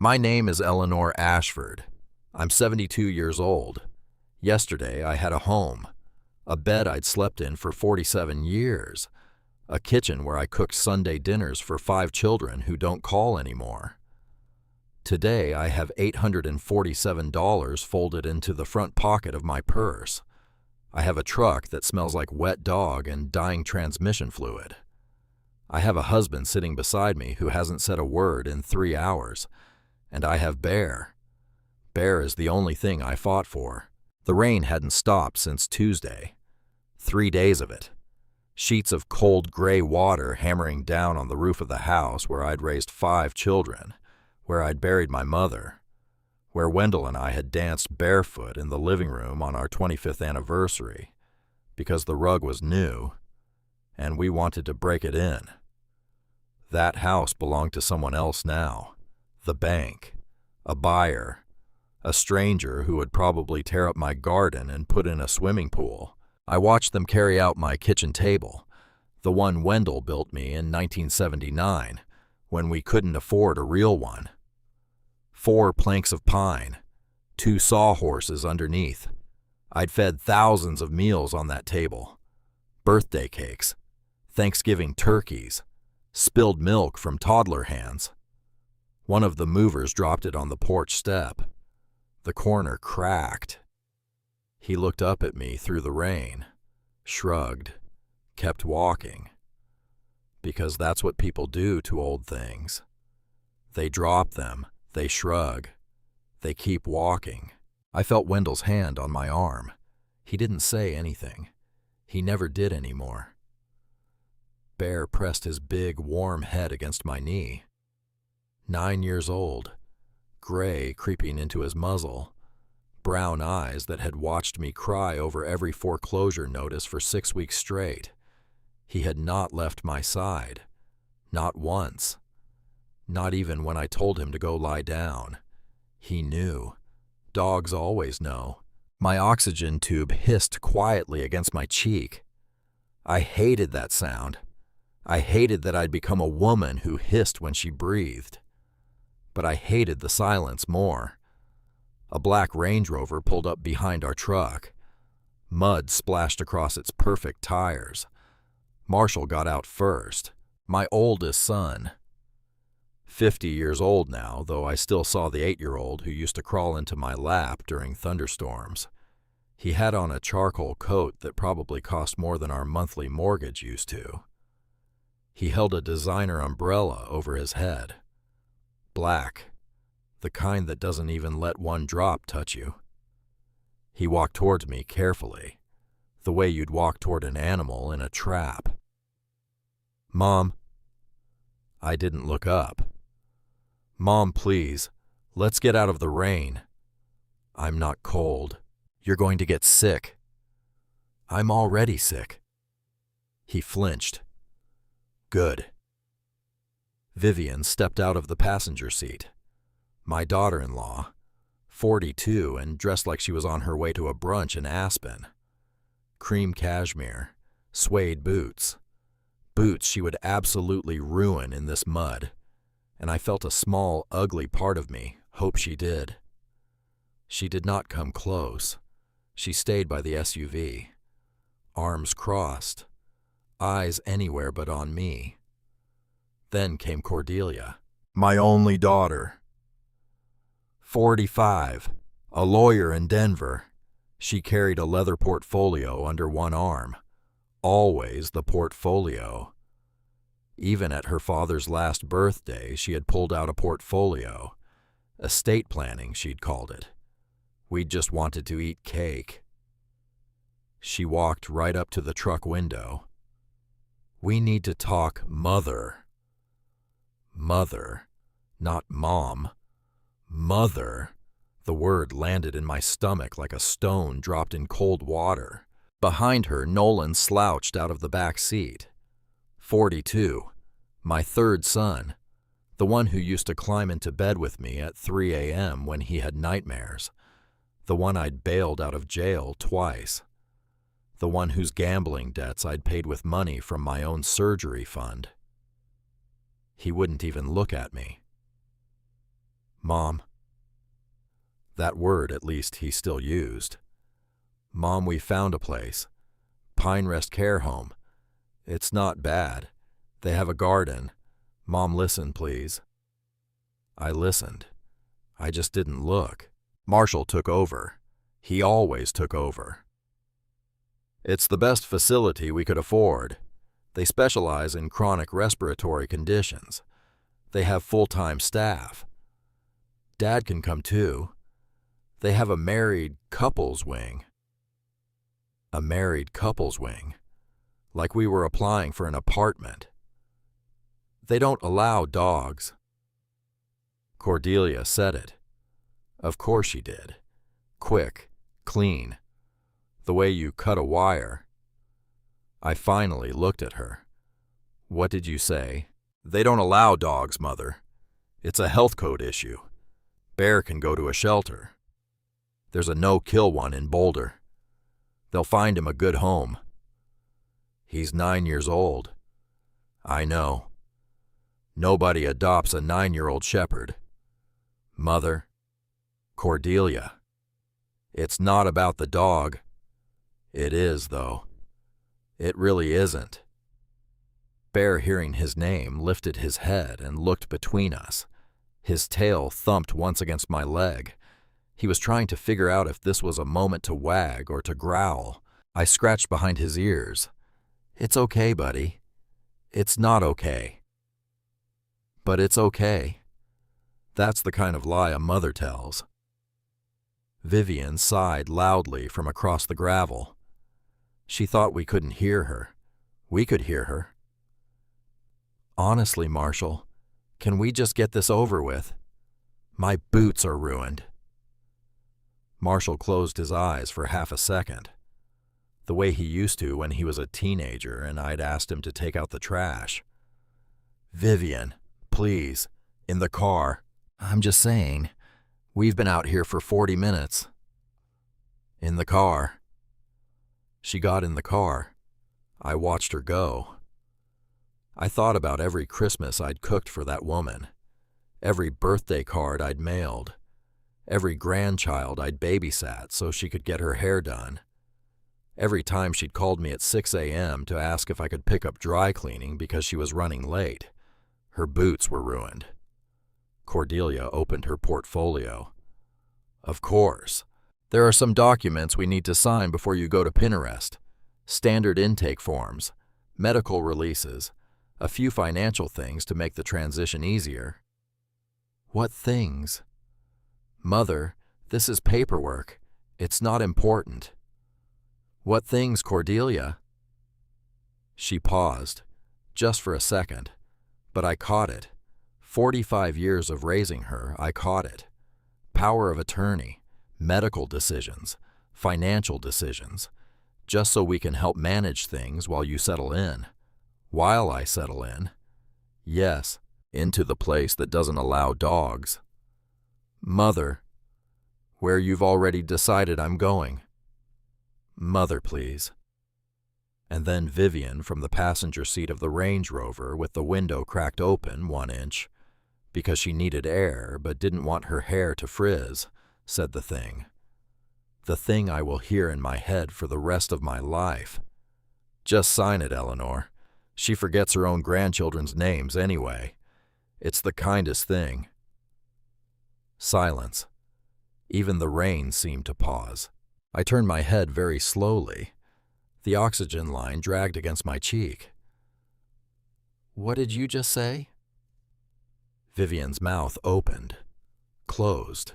My name is Eleanor Ashford. I'm 72 years old. Yesterday, I had a home, a bed I'd slept in for 47 years, a kitchen where I cooked Sunday dinners for 5 children who don't call anymore. Today, I have $847 folded into the front pocket of my purse. I have a truck that smells like wet dog and dying transmission fluid. I have a husband sitting beside me who hasn't said a word in 3 hours. And I have Bear. Bear is the only thing I fought for. The rain hadn't stopped since Tuesday. 3 days of it. Sheets of cold gray water hammering down on the roof of the house where I'd raised 5 children, where I'd buried my mother, where Wendell and I had danced barefoot in the living room on our 25th anniversary, because the rug was new, and we wanted to break it in. That house belonged to someone else now. The bank, a buyer, a stranger who would probably tear up my garden and put in a swimming pool. I watched them carry out my kitchen table, the one Wendell built me in 1979, when we couldn't afford a real one. 4 planks of pine, 2 sawhorses underneath. I'd fed thousands of meals on that table. Birthday cakes, Thanksgiving turkeys, spilled milk from toddler hands. One of the movers dropped it on the porch step. The corner cracked. He looked up at me through the rain, shrugged, kept walking. Because that's what people do to old things. They drop them, they shrug, they keep walking. I felt Wendell's hand on my arm. He didn't say anything. He never did anymore. Bear pressed his big, warm head against my knee. 9 years old, gray creeping into his muzzle, brown eyes that had watched me cry over every foreclosure notice for 6 weeks straight. He had not left my side, not once, not even when I told him to go lie down. He knew. Dogs always know. My oxygen tube hissed quietly against my cheek. I hated that sound. I hated that I'd become a woman who hissed when she breathed. But I hated the silence more. A black Range Rover pulled up behind our truck. Mud splashed across its perfect tires. Marshall got out first, my oldest son. 50 years old now, though I still saw the 8-year-old who used to crawl into my lap during thunderstorms. He had on a charcoal coat that probably cost more than our monthly mortgage used to. He held a designer umbrella over his head. Black, the kind that doesn't even let one drop touch you. He walked towards me carefully, the way you'd walk toward an animal in a trap. "Mom." I didn't look up. "Mom, please, let's get out of the rain." "I'm not cold. You're going to get sick." "I'm already sick." He flinched. "Good." Vivian stepped out of the passenger seat. My daughter-in-law, 42 and dressed like she was on her way to a brunch in Aspen. Cream cashmere, suede boots. Boots she would absolutely ruin in this mud, and I felt a small, ugly part of me hope she did. She did not come close. She stayed by the SUV, arms crossed, eyes anywhere but on me. Then came Cordelia, my only daughter. 45, a lawyer in Denver. She carried a leather portfolio under one arm. Always the portfolio. Even at her father's last birthday, she had pulled out a portfolio. Estate planning, she'd called it. We'd just wanted to eat cake. She walked right up to the truck window. "We need to talk mother." Mother, not mom. Mother. The word landed in my stomach like a stone dropped in cold water. Behind her, Nolan slouched out of the back seat. 42, my 3rd son, the one who used to climb into bed with me at 3 a.m. when he had nightmares, the one I'd bailed out of jail twice, the one whose gambling debts I'd paid with money from my own surgery fund. He wouldn't even look at me. Mom. That word, at least, he still used. Mom, we found a place. Pine Rest Care Home. It's not bad. They have a garden. Mom, listen, please. I listened. I just didn't look. Marshall took over. He always took over. It's the best facility we could afford. They specialize in chronic respiratory conditions. They have full-time staff. Dad can come too. They have a married couples wing. A married couples wing. Like we were applying for an apartment. They don't allow dogs. Cordelia said it. Of course she did. Quick, clean. The way you cut a wire. I finally looked at her. What did you say? They don't allow dogs, Mother. It's a health code issue. Bear can go to a shelter. There's a no-kill one in Boulder. They'll find him a good home. He's 9 years old. I know. Nobody adopts a 9-year-old shepherd. Mother. Cordelia. It's not about the dog. It is, though. It really isn't. Bear, hearing his name, lifted his head and looked between us. His tail thumped once against my leg. He was trying to figure out if this was a moment to wag or to growl. I scratched behind his ears. It's okay, buddy. It's not okay. But it's okay. That's the kind of lie a mother tells. Vivian sighed loudly from across the gravel. She thought we couldn't hear her. We could hear her. Honestly, Marshall, can we just get this over with? My boots are ruined. Marshall closed his eyes for half a second, the way he used to when he was a teenager and I'd asked him to take out the trash. Vivian, please, in the car. I'm just saying, we've been out here for 40 minutes. In the car. She got in the car. I watched her go. I thought about every Christmas I'd cooked for that woman, every birthday card I'd mailed, every grandchild I'd babysat so she could get her hair done, every time she'd called me at 6 a.m. to ask if I could pick up dry cleaning because she was running late. Her boots were ruined. Cordelia opened her portfolio. Of course. There are some documents we need to sign before you go to Pinterest. Standard intake forms, medical releases, a few financial things to make the transition easier. What things? Mother, this is paperwork. It's not important. What things, Cordelia? She paused, just for a second, but I caught it. 45 years of raising her, I caught it. Power of attorney, medical decisions, financial decisions, just so we can help manage things while you settle in. While I settle in. Yes, into the place that doesn't allow dogs. Mother, where you've already decided I'm going. Mother, please. And then Vivian from the passenger seat of the Range Rover with the window cracked open 1 inch, because she needed air but didn't want her hair to frizz, said the thing. The thing I will hear in my head for the rest of my life. Just sign it, Eleanor. She forgets her own grandchildren's names anyway. It's the kindest thing. Silence. Even the rain seemed to pause. I turned my head very slowly. The oxygen line dragged against my cheek. What did you just say? Vivian's mouth opened, closed.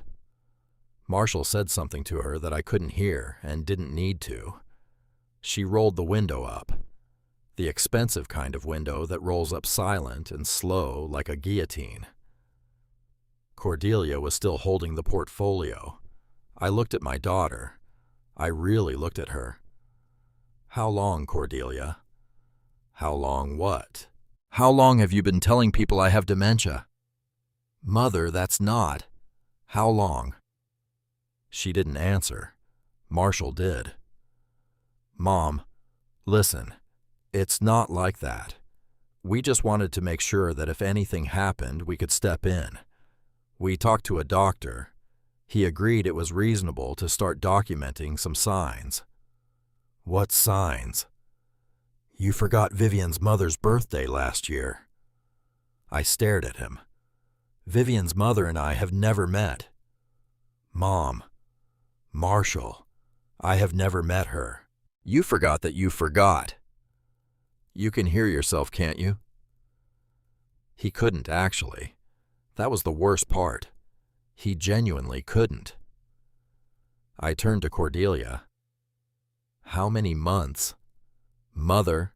Marshall said something to her that I couldn't hear and didn't need to. She rolled the window up. The expensive kind of window that rolls up silent and slow like a guillotine. Cordelia was still holding the portfolio. I looked at my daughter. I really looked at her. How long, Cordelia? How long what? How long have you been telling people I have dementia? Mother, that's not. How long? She didn't answer. Marshall did. Mom, listen. It's not like that. We just wanted to make sure that if anything happened, we could step in. We talked to a doctor. He agreed it was reasonable to start documenting some signs. What signs? You forgot Vivian's mother's birthday last year. I stared at him. Vivian's mother and I have never met. Mom. Marshall. I have never met her. You forgot that you forgot. You can hear yourself, can't you? He couldn't, actually. That was the worst part. He genuinely couldn't. I turned to Cordelia. How many months? Mother.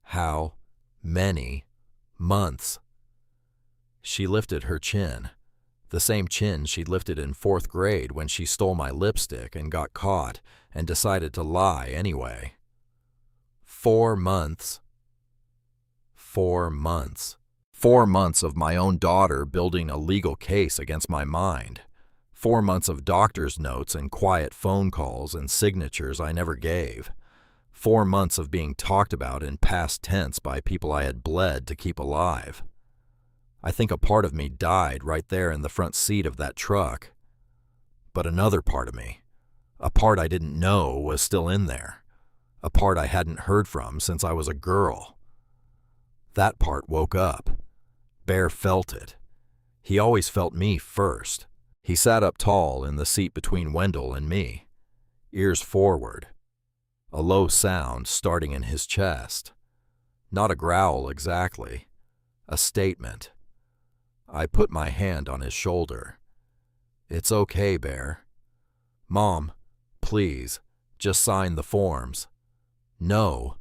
How many months? She lifted her chin, the same chin she'd lifted in 4th grade when she stole my lipstick and got caught and decided to lie anyway. 4 months. 4 months. 4 months of my own daughter building a legal case against my mind. 4 months of doctor's notes and quiet phone calls and signatures I never gave. 4 months of being talked about in past tense by people I had bled to keep alive. I think a part of me died right there in the front seat of that truck. But another part of me, a part I didn't know, was still in there. A part I hadn't heard from since I was a girl. That part woke up. Bear felt it. He always felt me first. He sat up tall in the seat between Wendell and me, ears forward. A low sound starting in his chest. Not a growl exactly. A statement. I put my hand on his shoulder. It's okay, Bear. Mom, please, just sign the forms. No.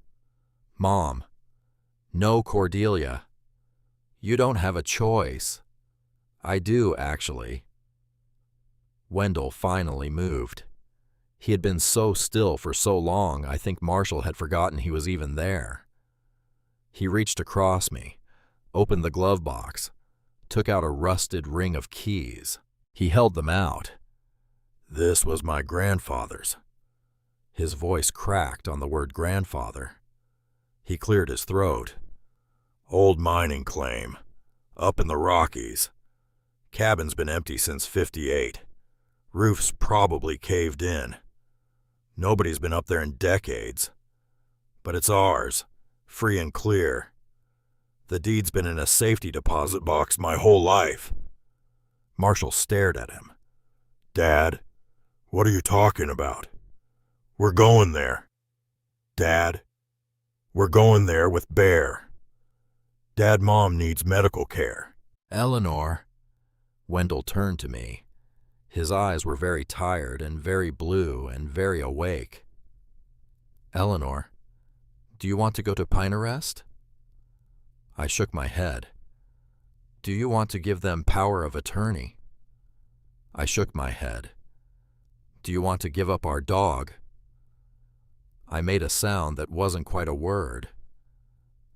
Mom. No, Cordelia. You don't have a choice. I do, actually. Wendell finally moved. He had been so still for so long, I think Marshall had forgotten he was even there. He reached across me, opened the glove box, took out a rusted ring of keys. He held them out. This was my grandfather's. His voice cracked on the word grandfather. He cleared his throat. Old mining claim. Up in the Rockies. Cabin's been empty since '58. Roof's probably caved in. Nobody's been up there in decades. But it's ours, free and clear. The deed's been in a safety deposit box my whole life. Marshall stared at him. Dad, what are you talking about? We're going there. Dad, we're going there with Bear. Dad, Mom needs medical care. Eleanor. Wendell turned to me. His eyes were very tired and very blue and very awake. Eleanor, do you want to go to Pinarest? I shook my head. Do you want to give them power of attorney? I shook my head. Do you want to give up our dog? I made a sound that wasn't quite a word.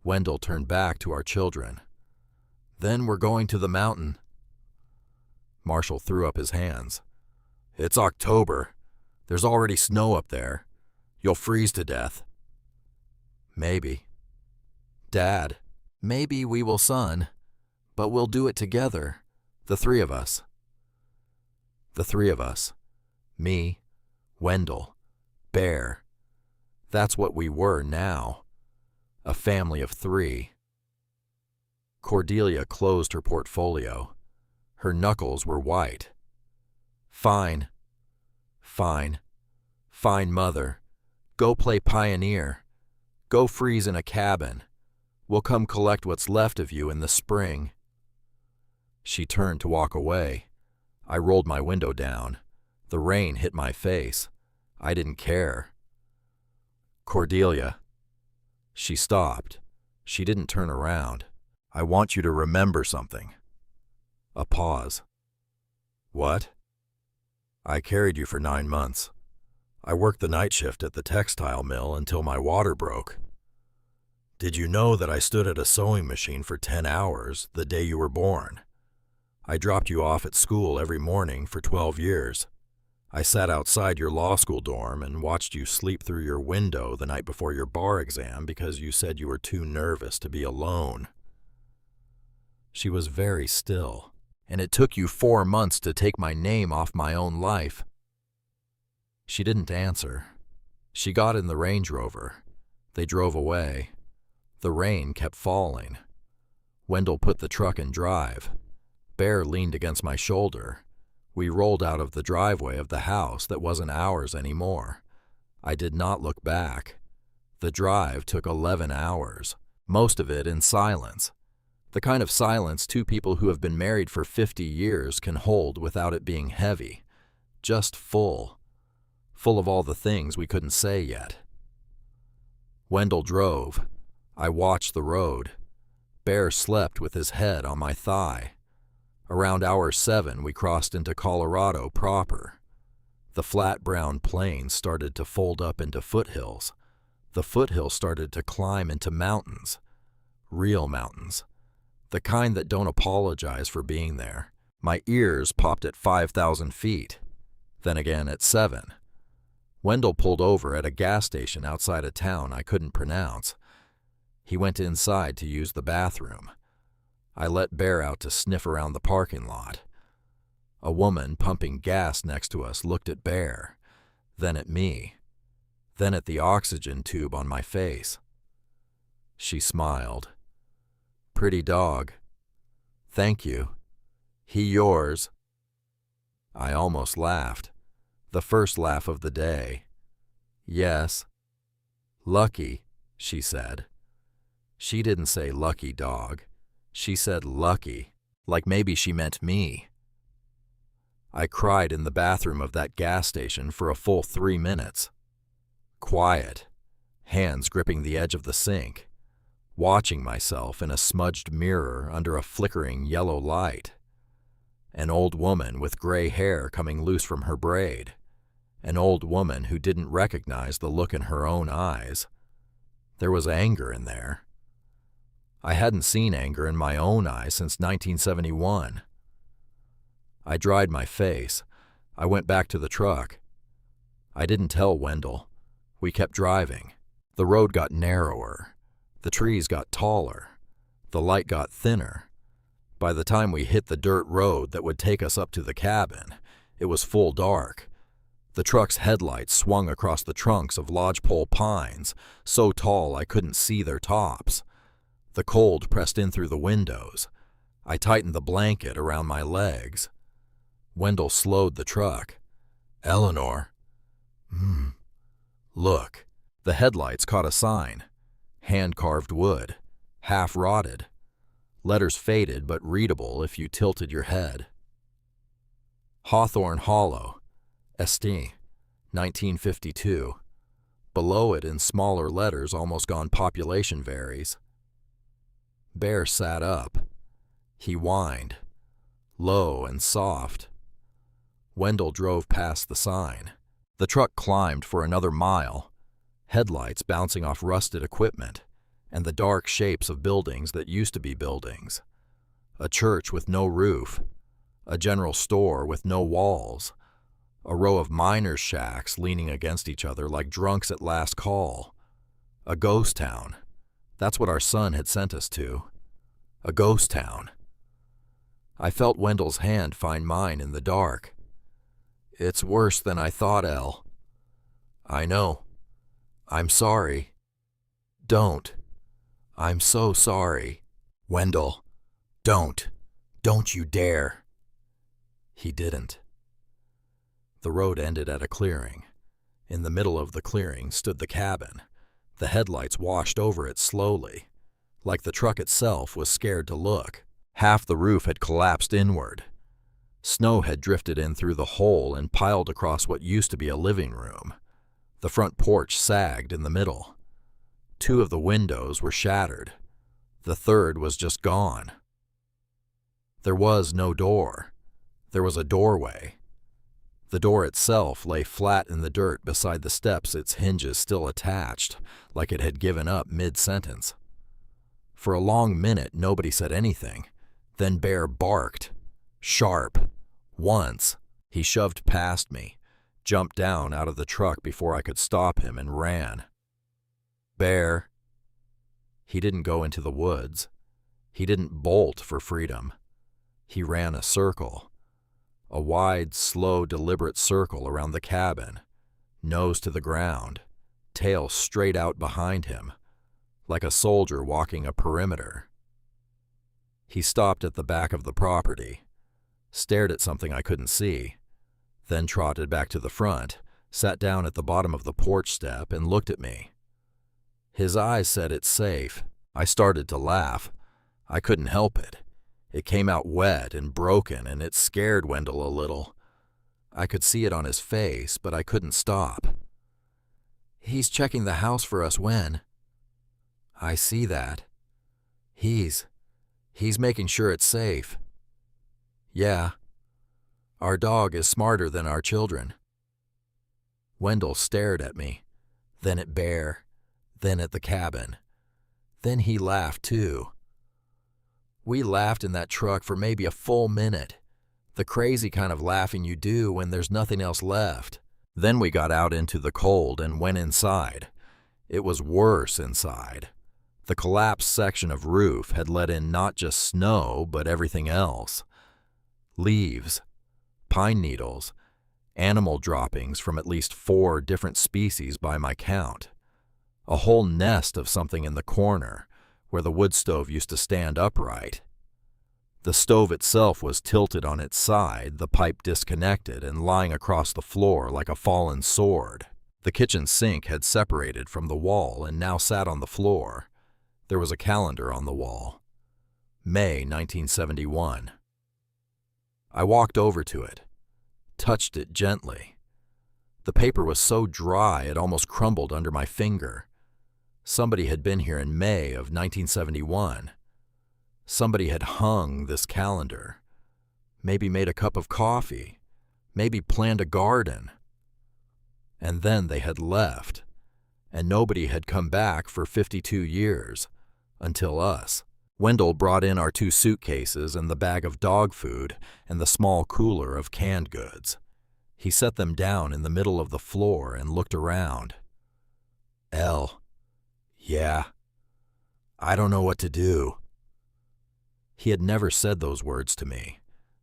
Wendell turned back to our children. Then we're going to the mountain. Marshall threw up his hands. It's October. There's already snow up there. You'll freeze to death. Maybe. Dad, maybe we will, son, but we'll do it together, the 3 of us. The 3 of us. Me, Wendell, Bear. That's what we were now. A family of 3. Cordelia closed her portfolio. Her knuckles were white. Fine. Fine. Fine, Mother. Go play pioneer. Go freeze in a cabin. We'll come collect what's left of you in the spring. She turned to walk away. I rolled my window down. The rain hit my face. I didn't care. Cordelia. She stopped. She didn't turn around. I want you to remember something. A pause. What? I carried you for 9 months. I worked the night shift at the textile mill until my water broke. Did you know that I stood at a sewing machine for 10 hours the day you were born? I dropped you off at school every morning for 12 years. I sat outside your law school dorm and watched you sleep through your window the night before your bar exam because you said you were too nervous to be alone. She was very still. And it took you 4 months to take my name off my own life." She didn't answer. She got in the Range Rover. They drove away. The rain kept falling. Wendell put the truck in drive. Bear leaned against my shoulder. We rolled out of the driveway of the house that wasn't ours anymore. I did not look back. The drive took 11 hours, most of it in silence. The kind of silence two people who have been married for 50 years can hold without it being heavy. Just full. Full of all the things we couldn't say yet. Wendell drove. I watched the road. Bear slept with his head on my thigh. Around hour 7, we crossed into Colorado proper. The flat brown plains started to fold up into foothills. The foothills started to climb into mountains. Real mountains. The kind that don't apologize for being there. My ears popped at 5,000 feet. Then again at 7. Wendell pulled over at a gas station outside a town I couldn't pronounce. He went inside to use the bathroom. I let Bear out to sniff around the parking lot. A woman pumping gas next to us looked at Bear, then at me, then at the oxygen tube on my face. She smiled. "Pretty dog. Thank you. He yours." I almost laughed. The first laugh of the day. "Yes." "Lucky," she said. She didn't say lucky dog. She said lucky, like maybe she meant me. I cried in the bathroom of that gas station for a full 3 minutes. Quiet, hands gripping the edge of the sink, watching myself in a smudged mirror under a flickering yellow light. An old woman with gray hair coming loose from her braid. An old woman who didn't recognize the look in her own eyes. There was anger in there. I hadn't seen anger in my own eyes since 1971. I dried my face. I went back to the truck. I didn't tell Wendell. We kept driving. The road got narrower. The trees got taller. The light got thinner. By the time we hit the dirt road that would take us up to the cabin, it was full dark. The truck's headlights swung across the trunks of lodgepole pines, so tall I couldn't see their tops. The cold pressed in through the windows. I tightened the blanket around my legs. Wendell slowed the truck. "Eleanor." Look." The headlights caught a sign. Hand-carved wood. Half-rotted. Letters faded but readable if you tilted your head. Hawthorne Hollow. St. 1952. Below it in smaller letters almost gone population varies. Bear sat up. He whined. Low and soft. Wendell drove past the sign. The truck climbed for another mile. Headlights bouncing off rusted equipment, and the dark shapes of buildings that used to be buildings. A church with no roof. A general store with no walls. A row of miners' shacks leaning against each other like drunks at last call. A ghost town. That's what our son had sent us to. A ghost town. I felt Wendell's hand find mine in the dark. "It's worse than I thought, Elle." "I know. I'm sorry." "Don't. I'm so sorry." "Wendell, don't. Don't you dare." He didn't. The road ended at a clearing. In the middle of the clearing stood the cabin. The headlights washed over it slowly, like the truck itself was scared to look. Half the roof had collapsed inward. Snow had drifted in through the hole and piled across what used to be a living room. The front porch sagged in the middle. 2 of the windows were shattered. The third was just gone. There was no door. There was a doorway. The door itself lay flat in the dirt beside the steps, its hinges still attached, like it had given up mid-sentence. For a long minute, nobody said anything. Then Bear barked. Sharp. Once. He shoved past me, jumped down out of the truck before I could stop him, and ran. "Bear." He didn't go into the woods. He didn't bolt for freedom. He ran a circle, a wide, slow, deliberate circle around the cabin, nose to the ground, tail straight out behind him, like a soldier walking a perimeter. He stopped at the back of the property, stared at something I couldn't see, then trotted back to the front, sat down at the bottom of the porch step, and looked at me. His eyes said it's safe. I started to laugh. I couldn't help it. It came out wet and broken, and it scared Wendell a little. I could see it on his face, but I couldn't stop. "He's checking the house for us, Wen." "I see that. He's making sure it's safe." "Yeah. Our dog is smarter than our children." Wendell stared at me, then at Bear, then at the cabin. Then he laughed too. We laughed in that truck for maybe a full minute, the crazy kind of laughing you do when there's nothing else left. Then we got out into the cold and went inside. It was worse inside. The collapsed section of roof had let in not just snow, but everything else. Leaves, pine needles, animal droppings from at least 4 different species by my count. A whole nest of something in the corner, where the wood stove used to stand upright. The stove itself was tilted on its side, the pipe disconnected and lying across the floor like a fallen sword. The kitchen sink had separated from the wall and now sat on the floor. There was a calendar on the wall. May 1971. I walked over to it, touched it gently. The paper was so dry it almost crumbled under my finger. Somebody had been here in May of 1971. Somebody had hung this calendar, maybe made a cup of coffee, maybe planned a garden. And then they had left, and nobody had come back for 52 years, until us. Wendell brought in our 2 suitcases and the bag of dog food and the small cooler of canned goods. He set them down in the middle of the floor and looked around. "Elle, yeah, I don't know what to do." He had never said those words to me.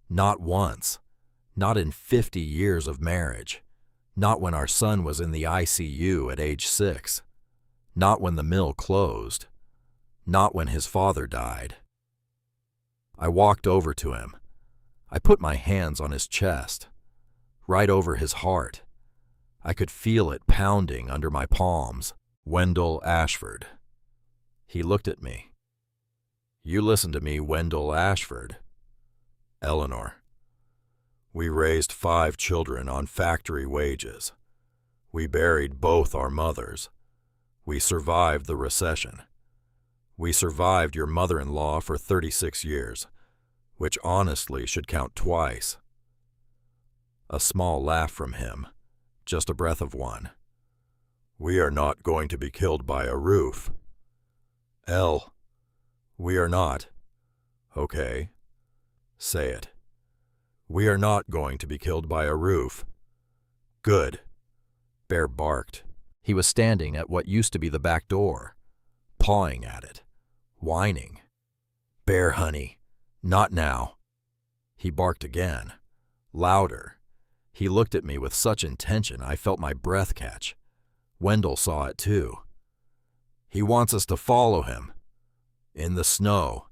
Not once. Not in 50 years of marriage. Not when our son was in the ICU at age 6. Not when the mill closed. Not when his father died. I walked over to him. I put my hands on his chest, right over his heart. I could feel it pounding under my palms. "Wendell Ashford." He looked at me. "You listen to me, Wendell Ashford." "Eleanor, we raised 5 children on factory wages. We buried both our mothers. We survived the recession. We survived your mother-in-law for 36 years, which honestly should count twice." A small laugh from him, just a breath of one. "We are not going to be killed by a roof." "Elle, we are not." "Okay, say it." "We are not going to be killed by a roof." "Good." Bear barked. He was standing at what used to be the back door, pawing at it, whining. "Bear, honey, not now." He barked again, louder. He looked at me with such intention I felt my breath catch. Wendell saw it too. "He wants us to follow him. In the snow.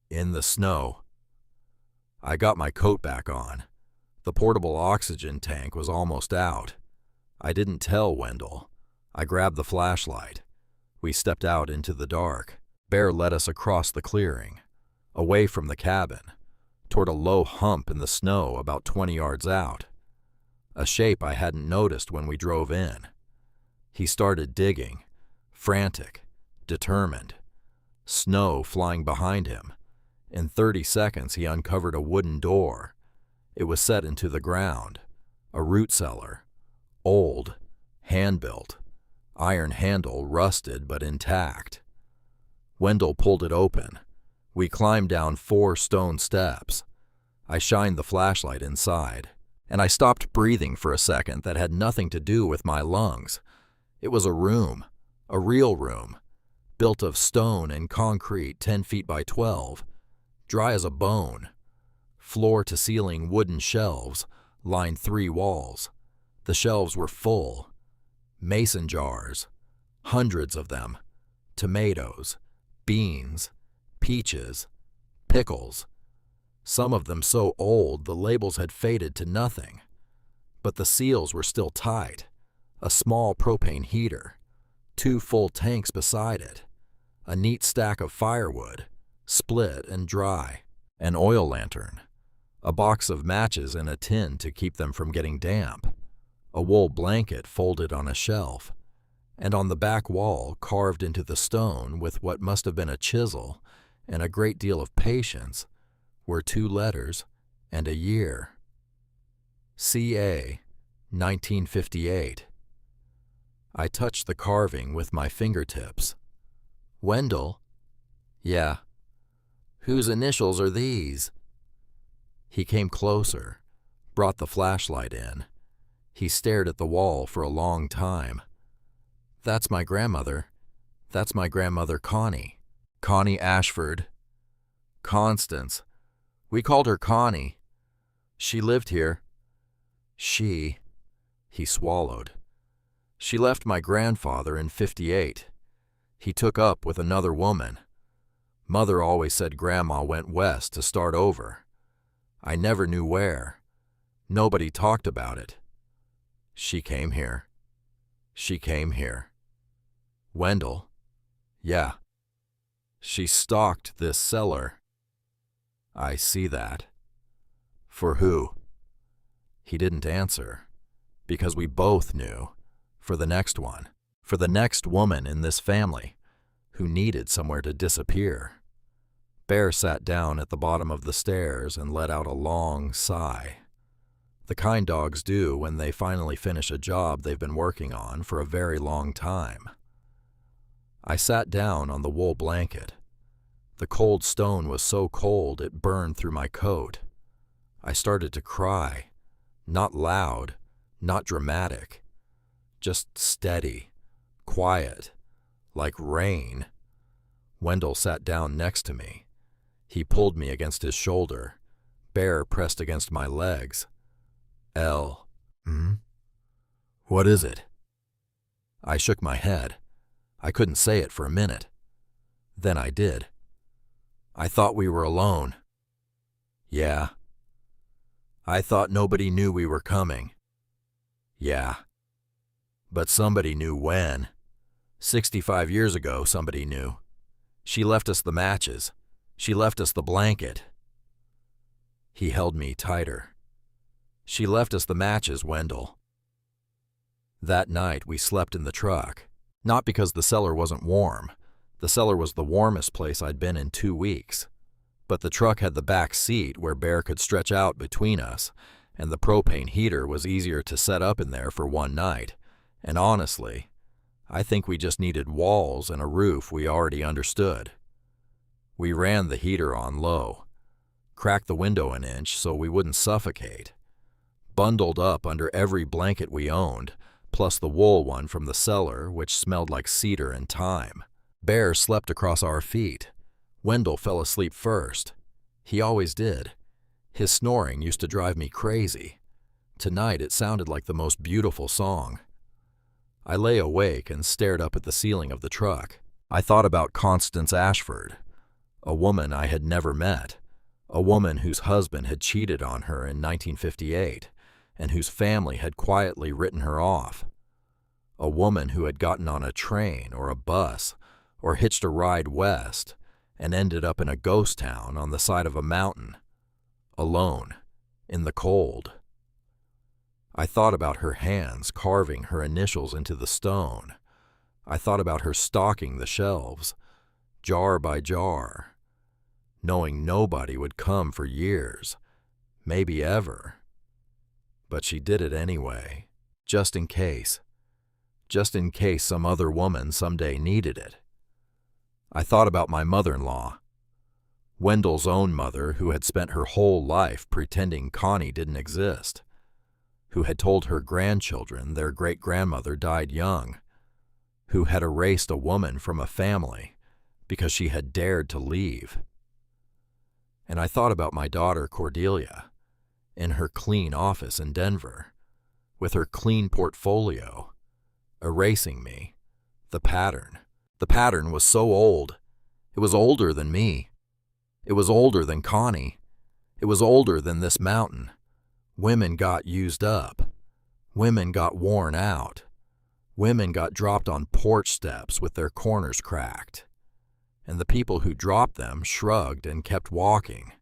In the snow." I got my coat back on. The portable oxygen tank was almost out. I didn't tell Wendell. I grabbed the flashlight. We stepped out into the dark. Bear led us across the clearing, away from the cabin, toward a low hump in the snow about 20 yards out. A shape I hadn't noticed when we drove in. He started digging, frantic, determined. Snow flying behind him. In 30 seconds he uncovered a wooden door. It was set into the ground. A root cellar. Old, hand-built. Iron handle rusted but intact. Wendell pulled it open. We climbed down 4 stone steps. I shined the flashlight inside, and I stopped breathing for a second that had nothing to do with my lungs. It was a room, a real room, built of stone and concrete 10 feet by 12, dry as a bone. Floor-to-ceiling wooden shelves lined 3 walls. The shelves were full. Mason jars, hundreds of them. Tomatoes, beans, peaches, pickles. Some of them so old the labels had faded to nothing. But the seals were still tight. A small propane heater, 2 full tanks beside it, a neat stack of firewood, split and dry, an oil lantern, a box of matches in a tin to keep them from getting damp, a wool blanket folded on a shelf, and on the back wall, carved into the stone with what must have been a chisel and a great deal of patience, were 2 letters and a year. C.A. 1958. I touched the carving with my fingertips. Wendell? Yeah. Whose initials are these? He came closer, brought the flashlight in. He stared at the wall for a long time. That's my grandmother. That's my grandmother Connie. Connie Ashford. Constance. We called her Connie. She lived here. He swallowed. She left my grandfather in '58. He took up with another woman. Mother always said Grandma went west to start over. I never knew where. Nobody talked about it. She came here. Wendell? Yeah. She stocked this cellar. I see that. For who? He didn't answer, because we both knew. For the next one. For the next woman in this family who needed somewhere to disappear. Bear sat down at the bottom of the stairs and let out a long sigh. The kind dogs do when they finally finish a job they've been working on for a very long time. I sat down on the wool blanket. The cold stone was so cold it burned through my coat. I started to cry. Not loud, not dramatic. Just steady, quiet, like rain. Wendell sat down next to me. He pulled me against his shoulder. Bear pressed against my legs. L. What is it? I shook my head. I couldn't say it for a minute. Then I did. I thought we were alone. Yeah. I thought nobody knew we were coming. Yeah. But somebody knew when. 65 years ago, somebody knew. She left us the matches. She left us the blanket. He held me tighter. She left us the matches, Wendell. That night we slept in the truck. Not because the cellar wasn't warm. The cellar was the warmest place I'd been in 2 weeks. But the truck had the back seat where Bear could stretch out between us, and the propane heater was easier to set up in there for one night. And honestly, I think we just needed walls and a roof we already understood. We ran the heater on low, cracked the window an inch so we wouldn't suffocate, bundled up under every blanket we owned, plus the wool one from the cellar, which smelled like cedar and thyme. Bear slept across our feet. Wendell fell asleep first. He always did. His snoring used to drive me crazy. Tonight it sounded like the most beautiful song. I lay awake and stared up at the ceiling of the truck. I thought about Constance Ashford, a woman I had never met, a woman whose husband had cheated on her in 1958 and whose family had quietly written her off, a woman who had gotten on a train or a bus or hitched a ride west and ended up in a ghost town on the side of a mountain, alone, in the cold. I thought about her hands carving her initials into the stone. I thought about her stocking the shelves, jar by jar, knowing nobody would come for years, maybe ever. But she did it anyway, just in case some other woman someday needed it. I thought about my mother-in-law, Wendell's own mother, who had spent her whole life pretending Connie didn't exist, who had told her grandchildren their great-grandmother died young, who had erased a woman from a family because she had dared to leave. And I thought about my daughter Cordelia, in her clean office in Denver, with her clean portfolio, erasing me. The pattern. The pattern was so old. It was older than me. It was older than Connie. It was older than this mountain. Women got used up. Women got worn out. Women got dropped on porch steps with their corners cracked. And the people who dropped them shrugged and kept walking.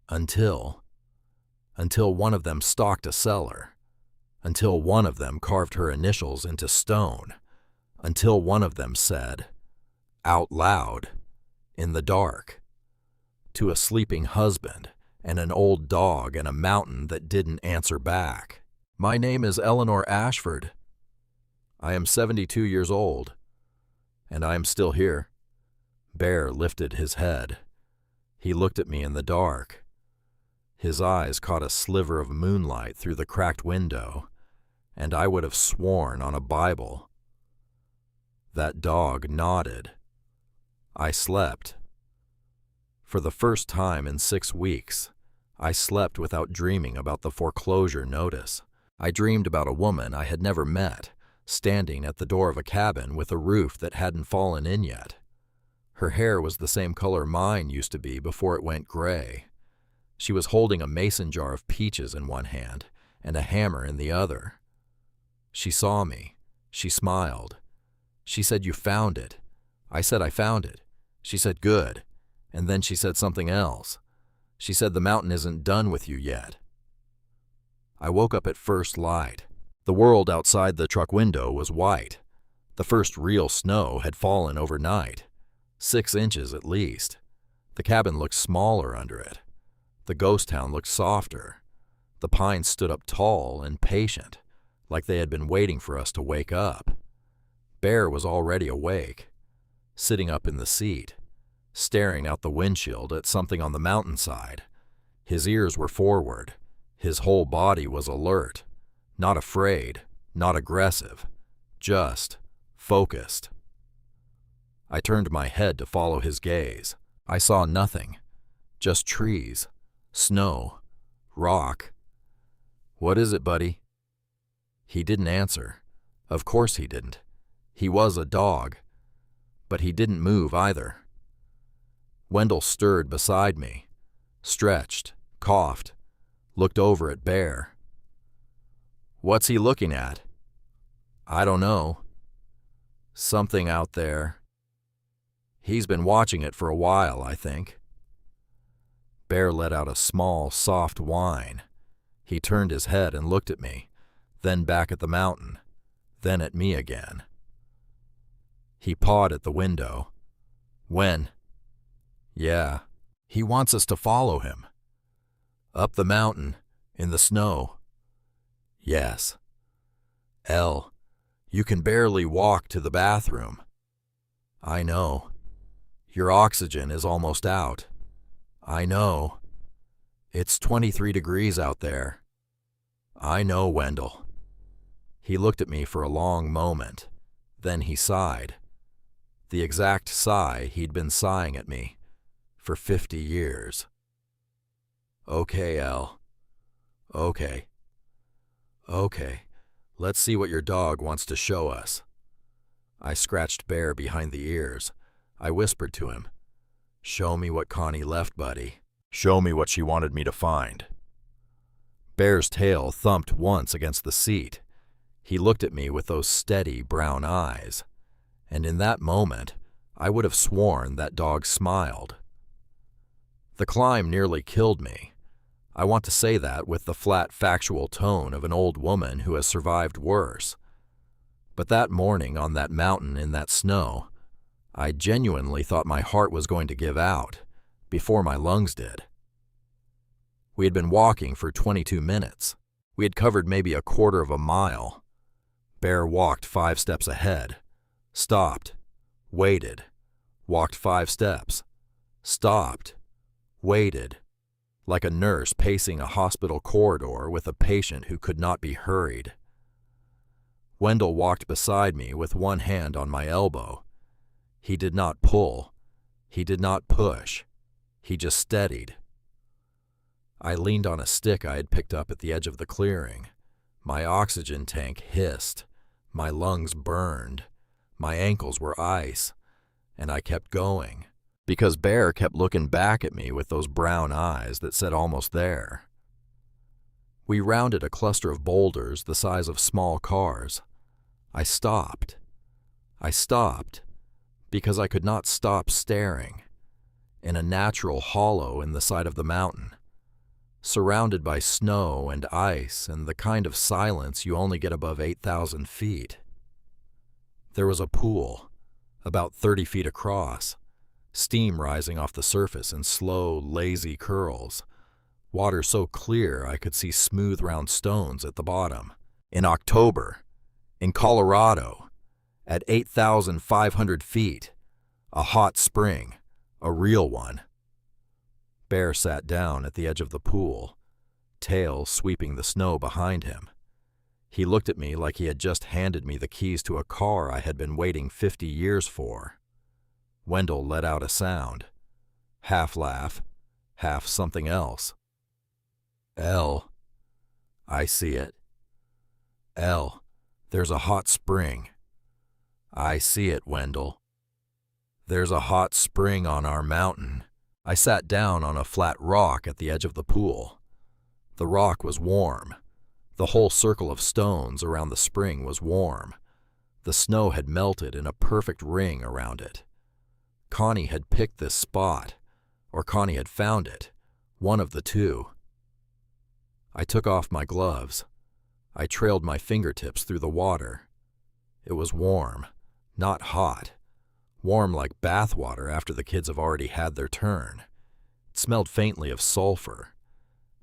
Until one of them stocked a cellar. Until one of them carved her initials into stone. Until one of them said, out loud, in the dark, to a sleeping husband and an old dog and a mountain that didn't answer back, "My name is Eleanor Ashford. I am 72 years old, and I am still here." Bear lifted his head. He looked at me in the dark. His eyes caught a sliver of moonlight through the cracked window, and I would have sworn on a Bible. That dog nodded. I slept. For the first time in 6 weeks, I slept without dreaming about the foreclosure notice. I dreamed about a woman I had never met, standing at the door of a cabin with a roof that hadn't fallen in yet. Her hair was the same color mine used to be before it went gray. She was holding a mason jar of peaches in one hand and a hammer in the other. She saw me. She smiled. She said, "You found it." I said, "I found it." She said, "Good." And then she said something else. She said, "The mountain isn't done with you yet." I woke up at first light. The world outside the truck window was white. The first real snow had fallen overnight, 6 inches at least. The cabin looked smaller under it. The ghost town looked softer. The pines stood up tall and patient, like they had been waiting for us to wake up. Bear was already awake, sitting up in the seat, staring out the windshield at something on the mountainside. His ears were forward. His whole body was alert, not afraid, not aggressive, just focused. I turned my head to follow his gaze. I saw nothing, just trees, snow, rock. "What is it, buddy?" He didn't answer. Of course he didn't. He was a dog. But he didn't move either. Wendell stirred beside me, stretched, coughed, looked over at Bear. "What's he looking at?" "I don't know. Something out there. He's been watching it for a while, I think." Bear let out a small, soft whine. He turned his head and looked at me, then back at the mountain, then at me again. He pawed at the window. "When?" "Yeah. He wants us to follow him." "Up the mountain, in the snow." "Yes." "Elle, you can barely walk to the bathroom." "I know. Your oxygen is almost out." "I know. It's 23 degrees out there." "I know, Wendell." He looked at me for a long moment. Then he sighed. The exact sigh he'd been sighing at me for 50 years. "Okay, Elle. Okay. Okay. Let's see what your dog wants to show us." I scratched Bear behind the ears. I whispered to him, "Show me what Connie left, buddy. Show me what she wanted me to find." Bear's tail thumped once against the seat. He looked at me with those steady brown eyes. And in that moment, I would have sworn that dog smiled. The climb nearly killed me. I want to say that with the flat, factual tone of an old woman who has survived worse. But that morning on that mountain in that snow, I genuinely thought my heart was going to give out, before my lungs did. We had been walking for 22 minutes. We had covered maybe a quarter of a mile. Bear walked 5 steps ahead, stopped, waited, walked 5 steps, stopped, waited, like a nurse pacing a hospital corridor with a patient who could not be hurried. Wendell walked beside me with one hand on my elbow. He did not pull. He did not push. He just steadied. I leaned on a stick I had picked up at the edge of the clearing. My oxygen tank hissed. My lungs burned. My ankles were ice. And I kept going, because Bear kept looking back at me with those brown eyes that said almost there. We rounded a cluster of boulders the size of small cars. I stopped. I stopped because I could not stop staring. In a natural hollow in the side of the mountain, surrounded by snow and ice and the kind of silence you only get above 8,000 feet. There was a pool, about 30 feet across, steam rising off the surface in slow, lazy curls, water so clear I could see smooth round stones at the bottom. In October, in Colorado, at 8,500 feet, a hot spring, a real one. Bear sat down at the edge of the pool, tail sweeping the snow behind him. He looked at me like he had just handed me the keys to a car I had been waiting 50 years for. Wendell let out a sound, half laugh, half something else. "Elle, I see it. Elle, there's a hot spring. I see it, Wendell. There's a hot spring on our mountain." I sat down on a flat rock at the edge of the pool. The rock was warm. The whole circle of stones around the spring was warm. The snow had melted in a perfect ring around it. Connie had picked this spot, or Connie had found it, one of the two. I took off my gloves. I trailed my fingertips through the water. It was warm, not hot. Warm like bath water after the kids have already had their turn. It smelled faintly of sulfur,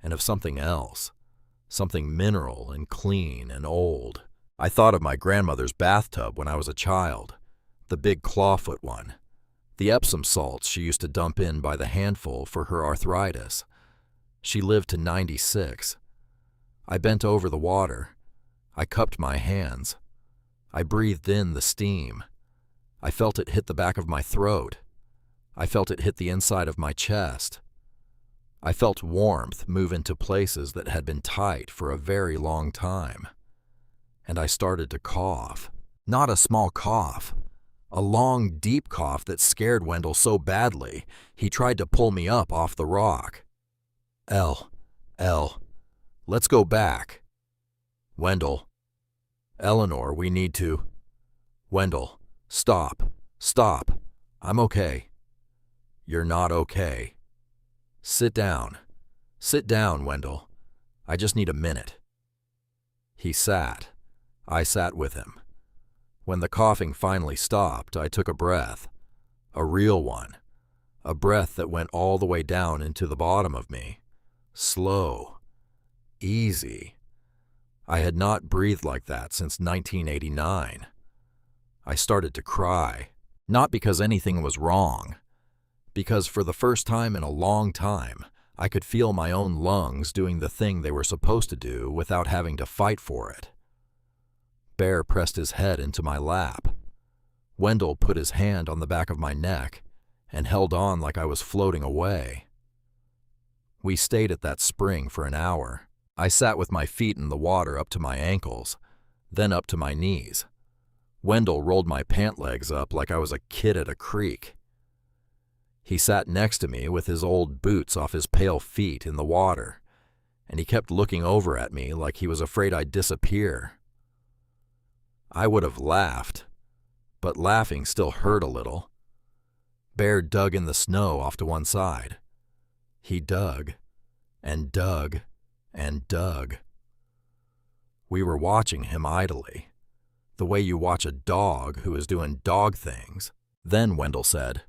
and of something else, something mineral and clean and old. I thought of my grandmother's bathtub when I was a child, the big clawfoot one, the Epsom salts she used to dump in by the handful for her arthritis. She lived to 96. I bent over the water. I cupped my hands. I breathed in the steam. I felt it hit the back of my throat. I felt it hit the inside of my chest. I felt warmth move into places that had been tight for a very long time. And I started to cough. Not a small cough. A long, deep cough that scared Wendell so badly, he tried to pull me up off the rock. Elle, let's go back. Wendell. Eleanor, we need to. Wendell. Stop. I'm okay. You're not okay. Sit down, Wendell. I just need a minute. He sat. I sat with him. When the coughing finally stopped, I took a breath. A real one. A breath that went all the way down into the bottom of me. Slow. Easy. I had not breathed like that since 1989. I started to cry, not because anything was wrong, because for the first time in a long time, I could feel my own lungs doing the thing they were supposed to do without having to fight for it. Bear pressed his head into my lap. Wendell put his hand on the back of my neck and held on like I was floating away. We stayed at that spring for an hour. I sat with my feet in the water up to my ankles, then up to my knees. Wendell rolled my pant legs up like I was a kid at a creek. He sat next to me with his old boots off his pale feet in the water, and he kept looking over at me like he was afraid I'd disappear. I would have laughed, but laughing still hurt a little. Bear dug in the snow off to one side. He dug, and dug, and dug. We were watching him idly, the way you watch a dog who is doing dog things. Then Wendell said,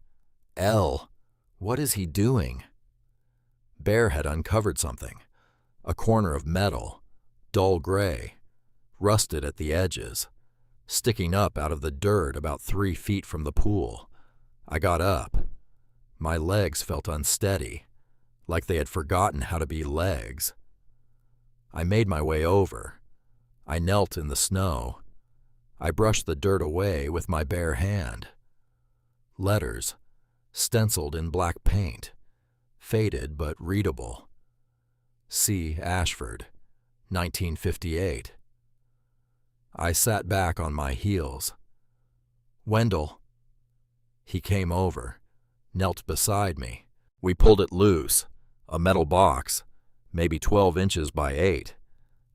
"Elle, what is he doing?" Bear had uncovered something, a corner of metal, dull gray, rusted at the edges, sticking up out of the dirt about 3 feet from the pool. I got up. My legs felt unsteady, like they had forgotten how to be legs. I made my way over. I knelt in the snow. I brushed the dirt away with my bare hand. Letters, stenciled in black paint, faded but readable. C. Ashford, 1958. I sat back on my heels. Wendell. He came over, knelt beside me. We pulled it loose, a metal box, maybe 12 inches by 8,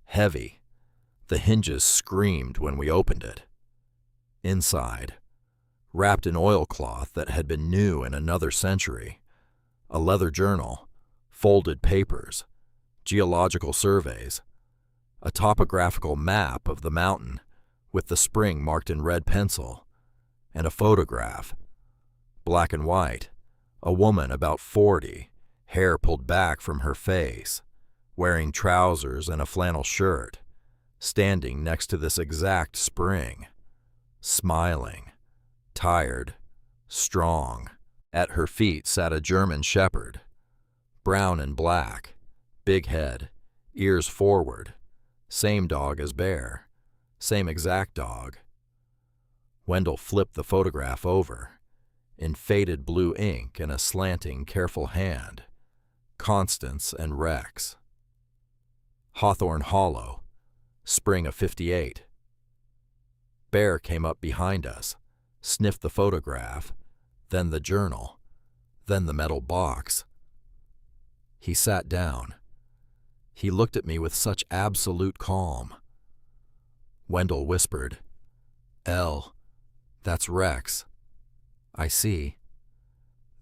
heavy. The hinges screamed when we opened it. Inside, wrapped in oilcloth that had been new in another century, a leather journal, folded papers, geological surveys, a topographical map of the mountain with the spring marked in red pencil, and a photograph, black and white, a woman about 40, hair pulled back from her face, wearing trousers and a flannel shirt, standing next to this exact spring, smiling, tired, strong. At her feet sat a German shepherd, brown and black, big head, ears forward, same dog as Bear, same exact dog. Wendell flipped the photograph over, in faded blue ink and a slanting, careful hand, Constance and Rex. Hawthorne Hollow, spring of '58. Bear came up behind us, sniffed the photograph, then the journal, then the metal box. He sat down. He looked at me with such absolute calm. Wendell whispered, "Elle, that's Rex." "I see."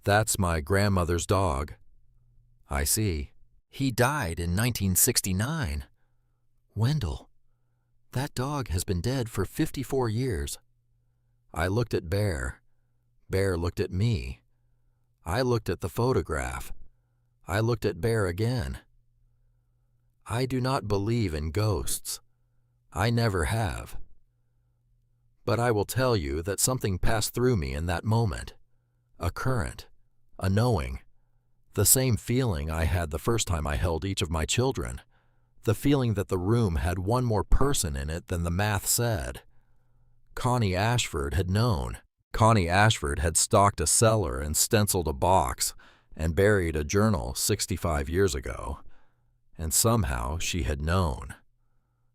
"That's my grandmother's dog." "I see." "He died in 1969. Wendell, that dog has been dead for 54 years. I looked at Bear. Bear looked at me. I looked at the photograph. I looked at Bear again. I do not believe in ghosts. I never have. But I will tell you that something passed through me in that moment. A current, a knowing, the same feeling I had the first time I held each of my children, the feeling that the room had one more person in it than the math said. Connie Ashford had known. Connie Ashford had stocked a cellar and stenciled a box and buried a journal 65 years ago, and somehow she had known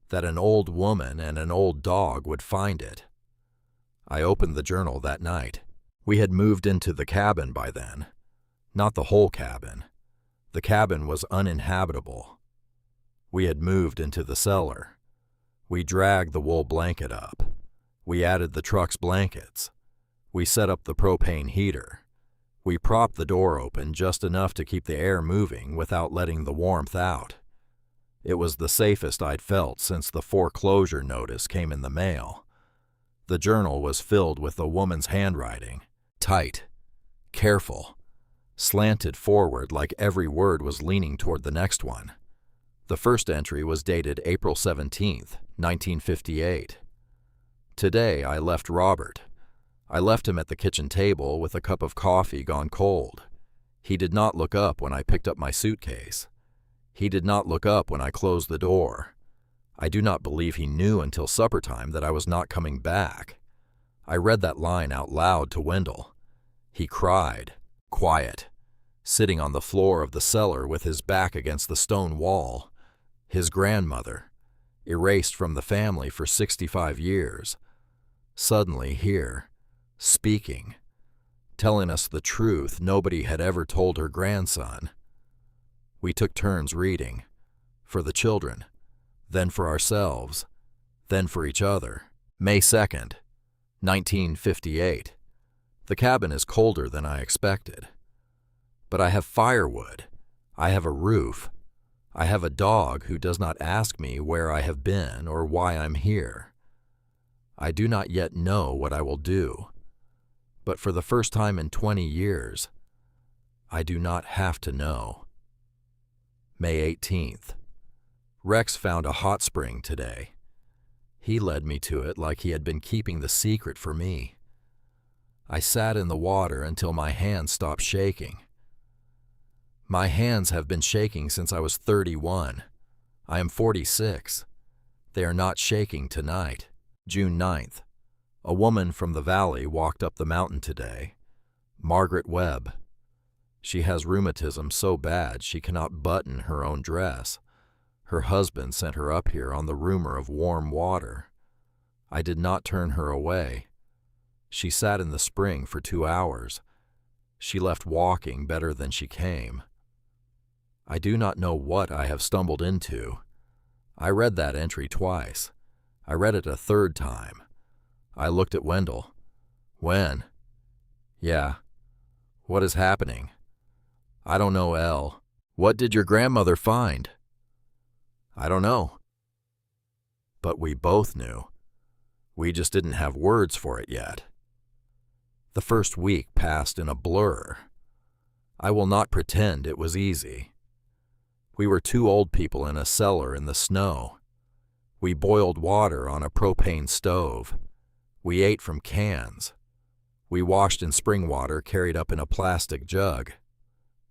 that an old woman and an old dog would find it. I opened the journal that night. We had moved into the cabin by then. Not the whole cabin. The cabin was uninhabitable. We had moved into the cellar. We dragged the wool blanket up. We added the truck's blankets. We set up the propane heater. We propped the door open just enough to keep the air moving without letting the warmth out. It was the safest I'd felt since the foreclosure notice came in the mail. The journal was filled with the woman's handwriting, tight, careful, slanted forward like every word was leaning toward the next one. The first entry was dated April 17th, 1958. Today I left Robert. I left him at the kitchen table with a cup of coffee gone cold. He did not look up when I picked up my suitcase. He did not look up when I closed the door. I do not believe he knew until supper time that I was not coming back. I read that line out loud to Wendell. He cried, quiet, sitting on the floor of the cellar with his back against the stone wall. His grandmother, erased from the family for 65 years, suddenly here, speaking, telling us the truth nobody had ever told her grandson. We took turns reading, for the children, then for ourselves, then for each other. May 2nd, 1958. The cabin is colder than I expected. But I have firewood. I have a roof. I have a dog who does not ask me where I have been or why I'm here. I do not yet know what I will do. But for the first time in 20 years, I do not have to know. May 18th. Rex found a hot spring today. He led me to it like he had been keeping the secret for me. I sat in the water until my hands stopped shaking. My hands have been shaking since I was 31. I am 46. They are not shaking tonight. June 9th. A woman from the valley walked up the mountain today. Margaret Webb. She has rheumatism so bad she cannot button her own dress. Her husband sent her up here on the rumor of warm water. I did not turn her away. She sat in the spring for 2 hours. She left walking better than she came. I do not know what I have stumbled into. I read that entry twice. I read it a third time. I looked at Wendell. When? Yeah. What is happening? I don't know, Elle. What did your grandmother find? I don't know. But we both knew. We just didn't have words for it yet. The first week passed in a blur. I will not pretend it was easy. We were 2 old people in a cellar in the snow. We boiled water on a propane stove. We ate from cans. We washed in spring water carried up in a plastic jug.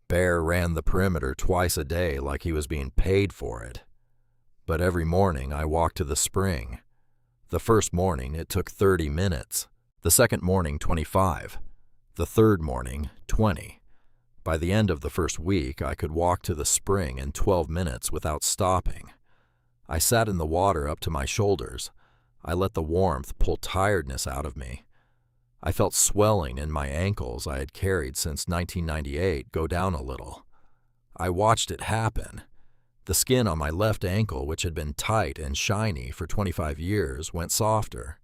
Bear ran the perimeter twice a day like he was being paid for it. But every morning I walked to the spring. The first morning it took 30 minutes. The second morning 25. The third morning 20. By the end of the first week I could walk to the spring in 12 minutes without stopping. I sat in the water up to my shoulders. I let the warmth pull tiredness out of me. I felt swelling in my ankles I had carried since 1998 go down a little. I watched it happen. The skin on my left ankle, which had been tight and shiny for 25 years, went softer.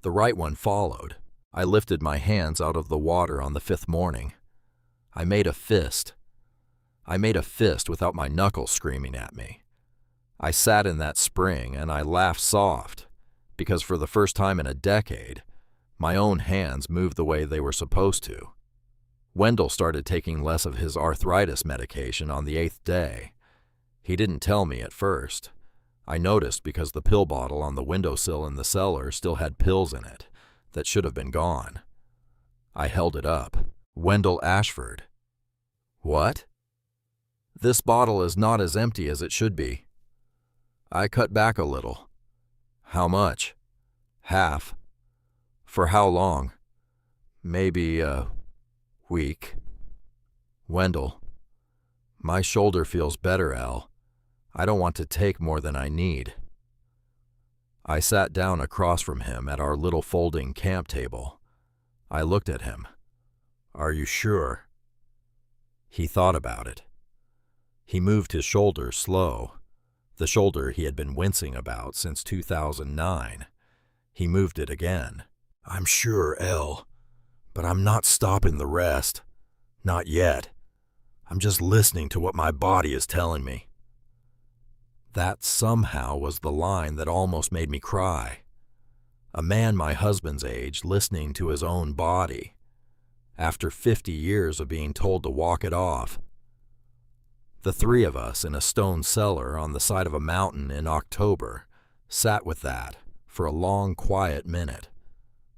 The right one followed. I lifted my hands out of the water on the 5th morning. I made a fist. I made a fist without my knuckles screaming at me. I sat in that spring and I laughed soft, because for the first time in a decade, my own hands moved the way they were supposed to. Wendell started taking less of his arthritis medication on the 8th day. He didn't tell me at first. I noticed because the pill bottle on the windowsill in the cellar still had pills in it that should have been gone. I held it up. Wendell Ashford. What? This bottle is not as empty as it should be. I cut back a little. How much? Half. For how long? Maybe a week. Wendell. My shoulder feels better, Elle. I don't want to take more than I need. I sat down across from him at our little folding camp table. I looked at him. Are you sure? He thought about it. He moved his shoulder slow, the shoulder he had been wincing about since 2009. He moved it again. I'm sure, Elle, but I'm not stopping the rest. Not yet. I'm just listening to what my body is telling me. That somehow was the line that almost made me cry. A man my husband's age listening to his own body, after 50 years of being told to walk it off. The 3 of us in a stone cellar on the side of a mountain in October sat with that for a long, quiet minute,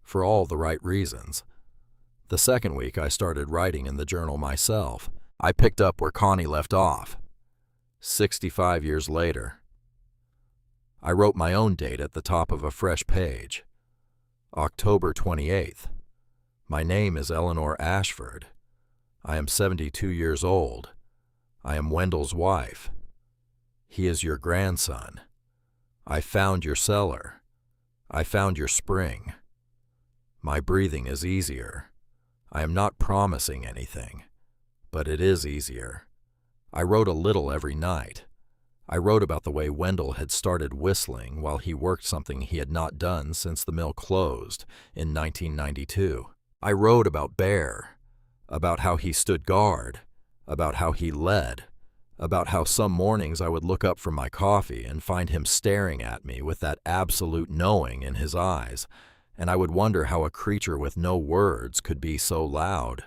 for all the right reasons. The second week I started writing in the journal myself. I picked up where Connie left off. 65 years later. I wrote my own date at the top of a fresh page. October 28th. My name is Eleanor Ashford. I am 72 years old. I am Wendell's wife. He is your grandson. I found your cellar. I found your spring. My breathing is easier. I am not promising anything, but it is easier. I wrote a little every night. I wrote about the way Wendell had started whistling while he worked something he had not done since the mill closed in 1992. I wrote about Bear, about how he stood guard, about how he led, about how some mornings I would look up from my coffee and find him staring at me with that absolute knowing in his eyes, and I would wonder how a creature with no words could be so loud.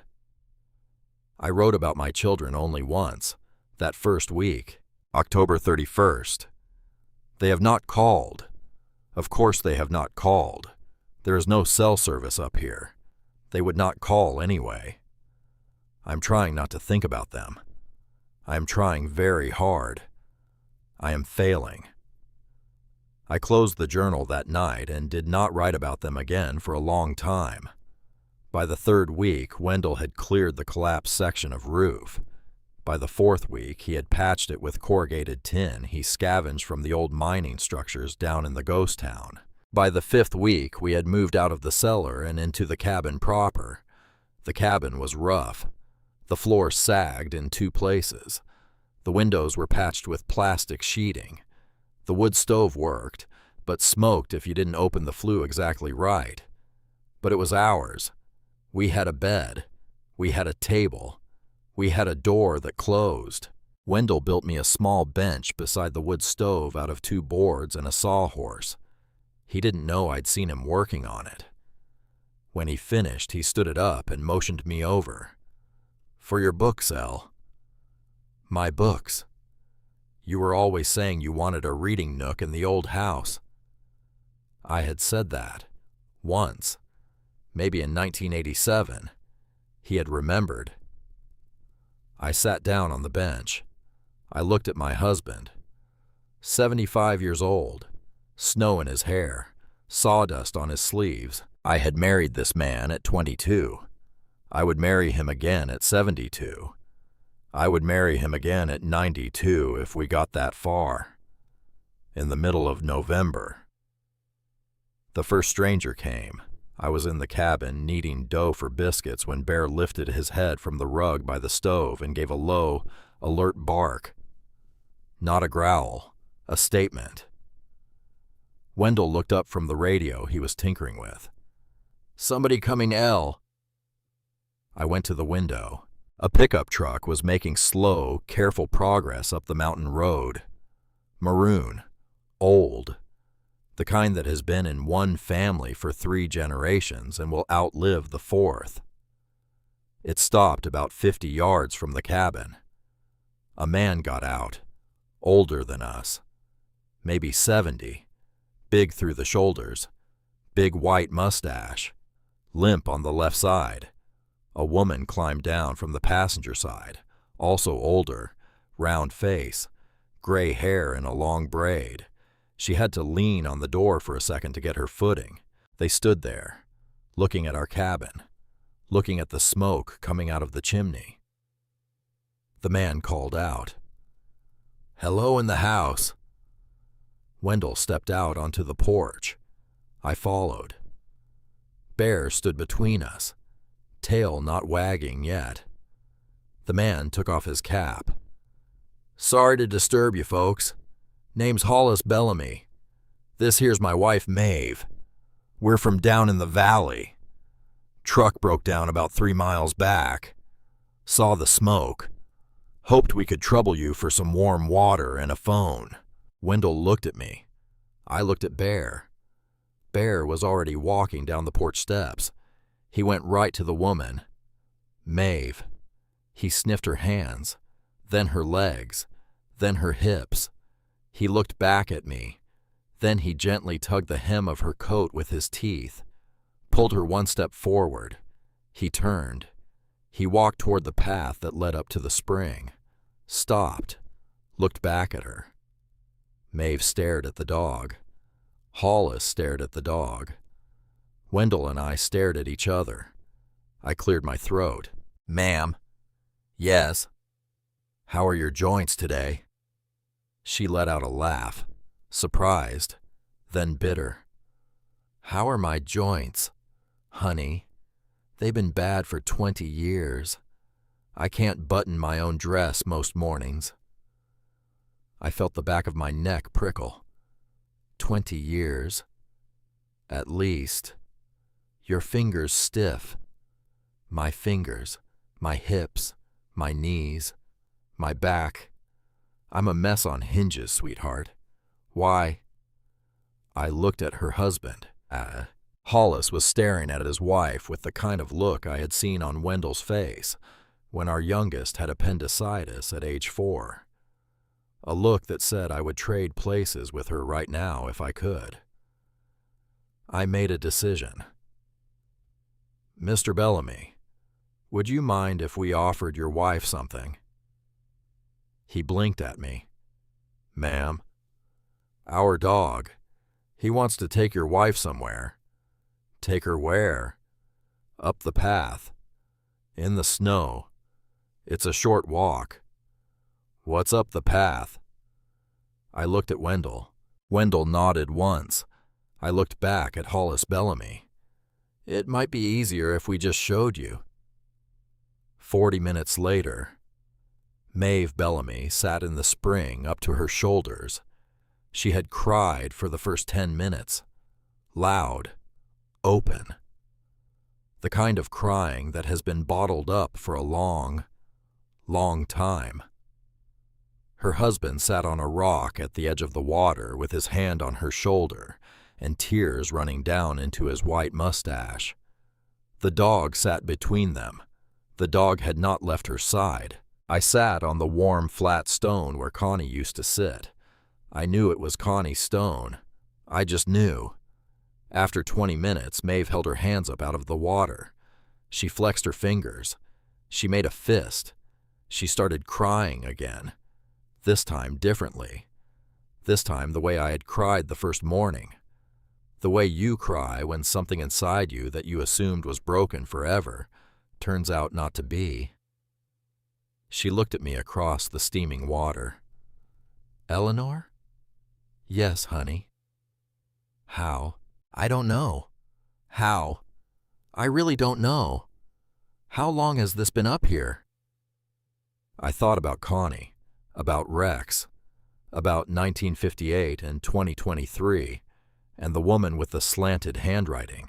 I wrote about my children only once, that first week, October 31st. They have not called. Of course they have not called. There is no cell service up here. They would not call anyway. I'm trying not to think about them. I am trying very hard. I am failing. I closed the journal that night and did not write about them again for a long time. By the third week, Wendell had cleared the collapsed section of roof. By the fourth week, he had patched it with corrugated tin he scavenged from the old mining structures down in the ghost town. By the fifth week, we had moved out of the cellar and into the cabin proper. The cabin was rough. The floor sagged in 2 places. The windows were patched with plastic sheeting. The wood stove worked, but smoked if you didn't open the flue exactly right. But it was ours. We had a bed. We had a table. We had a door that closed. Wendell built me a small bench beside the wood stove out of 2 boards and a sawhorse. He didn't know I'd seen him working on it. When he finished, he stood it up and motioned me over. "For your books, El." "My books. You were always saying you wanted a reading nook in the old house." I had said that. Once. Maybe in 1987. He had remembered. I sat down on the bench. I looked at my husband. 75 years old. Snow in his hair. Sawdust on his sleeves. I had married this man at 22. I would marry him again at 72. I would marry him again at 92 if we got that far. In the middle of November. The first stranger came. I was in the cabin kneading dough for biscuits when Bear lifted his head from the rug by the stove and gave a low, alert bark. Not a growl, a statement. Wendell looked up from the radio he was tinkering with. "Somebody coming, El." I went to the window. A pickup truck was making slow, careful progress up the mountain road. Maroon. Old. The kind that has been in one family for 3 generations and will outlive the 4th. It stopped about 50 yards from the cabin. A man got out, older than us, maybe 70, big through the shoulders, big white mustache, limp on the left side. A woman climbed down from the passenger side, also older, round face, gray hair in a long braid. She had to lean on the door for a second to get her footing. They stood there, looking at our cabin, looking at the smoke coming out of the chimney. The man called out, "Hello in the house." Wendell stepped out onto the porch. I followed. Bear stood between us, tail not wagging yet. The man took off his cap. "Sorry to disturb you folks. Name's Hollis Bellamy. This here's my wife, Maeve. We're from down in the valley. Truck broke down about 3 miles back. Saw the smoke. Hoped we could trouble you for some warm water and a phone." Wendell looked at me. I looked at Bear. Bear was already walking down the porch steps. He went right to the woman. Maeve. He sniffed her hands, then her legs, then her hips. He looked back at me. Then he gently tugged the hem of her coat with his teeth, pulled her 1 step forward. He turned. He walked toward the path that led up to the spring, stopped, looked back at her. Maeve stared at the dog. Hollis stared at the dog. Wendell and I stared at each other. I cleared my throat. "Ma'am." "Yes." "How are your joints today?" She let out a laugh, surprised, then bitter. "How are my joints? Honey, they've been bad for 20 years. I can't button my own dress most mornings." I felt the back of my neck prickle. 20 years. At least. Your fingers stiff. My fingers, my hips, my knees, my back. I'm a mess on hinges, sweetheart. Why? I looked at her husband. Hollis was staring at his wife with the kind of look I had seen on Wendell's face when our youngest had appendicitis at age 4. A look that said I would trade places with her right now if I could. I made a decision. "Mr. Bellamy, would you mind if we offered your wife something?" He blinked at me. "Ma'am?" "Our dog. He wants to take your wife somewhere." "Take her where?" Up the path. In the snow. It's a short walk. What's up the path? I looked at Wendell. Wendell nodded once. I looked back at Hollis Bellamy. It might be easier if we just showed you. 40 minutes later, Maeve Bellamy sat in the spring up to her shoulders. She had cried for the first 10 minutes. Loud. Open. The kind of crying that has been bottled up for a long, long time. Her husband sat on a rock at the edge of the water with his hand on her shoulder and tears running down into his white mustache. The dog sat between them. The dog had not left her side. I sat on the warm, flat stone where Connie used to sit. I knew it was Connie's stone. I just knew. After 20 minutes, Maeve held her hands up out of the water. She flexed her fingers. She made a fist. She started crying again. This time differently. This time the way I had cried the first morning. The way you cry when something inside you that you assumed was broken forever turns out not to be. She looked at me across the steaming water. Eleanor? Yes, honey. How? I don't know. How? I really don't know. How long has this been up here? I thought about Connie, about Rex, about 1958 and 2023, and the woman with the slanted handwriting.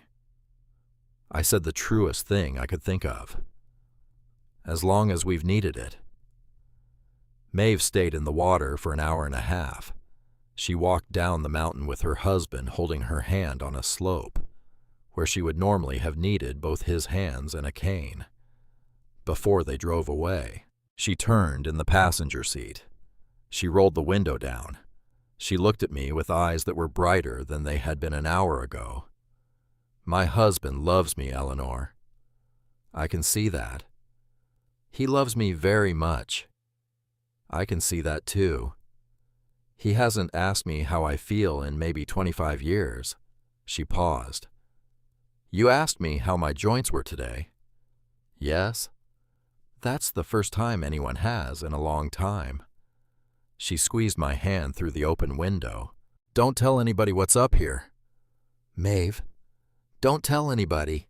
I said the truest thing I could think of. As long as we've needed it. Maeve stayed in the water for an hour and a half. She walked down the mountain with her husband holding her hand on a slope, where she would normally have needed both his hands and a cane. Before they drove away, she turned in the passenger seat. She rolled the window down. She looked at me with eyes that were brighter than they had been an hour ago. My husband loves me, Eleanor. I can see that. He loves me very much. I can see that too. He hasn't asked me how I feel in maybe 25 years. She paused. You asked me how my joints were today. Yes? That's the first time anyone has in a long time. She squeezed my hand through the open window. Don't tell anybody what's up here. Maeve, don't tell anybody.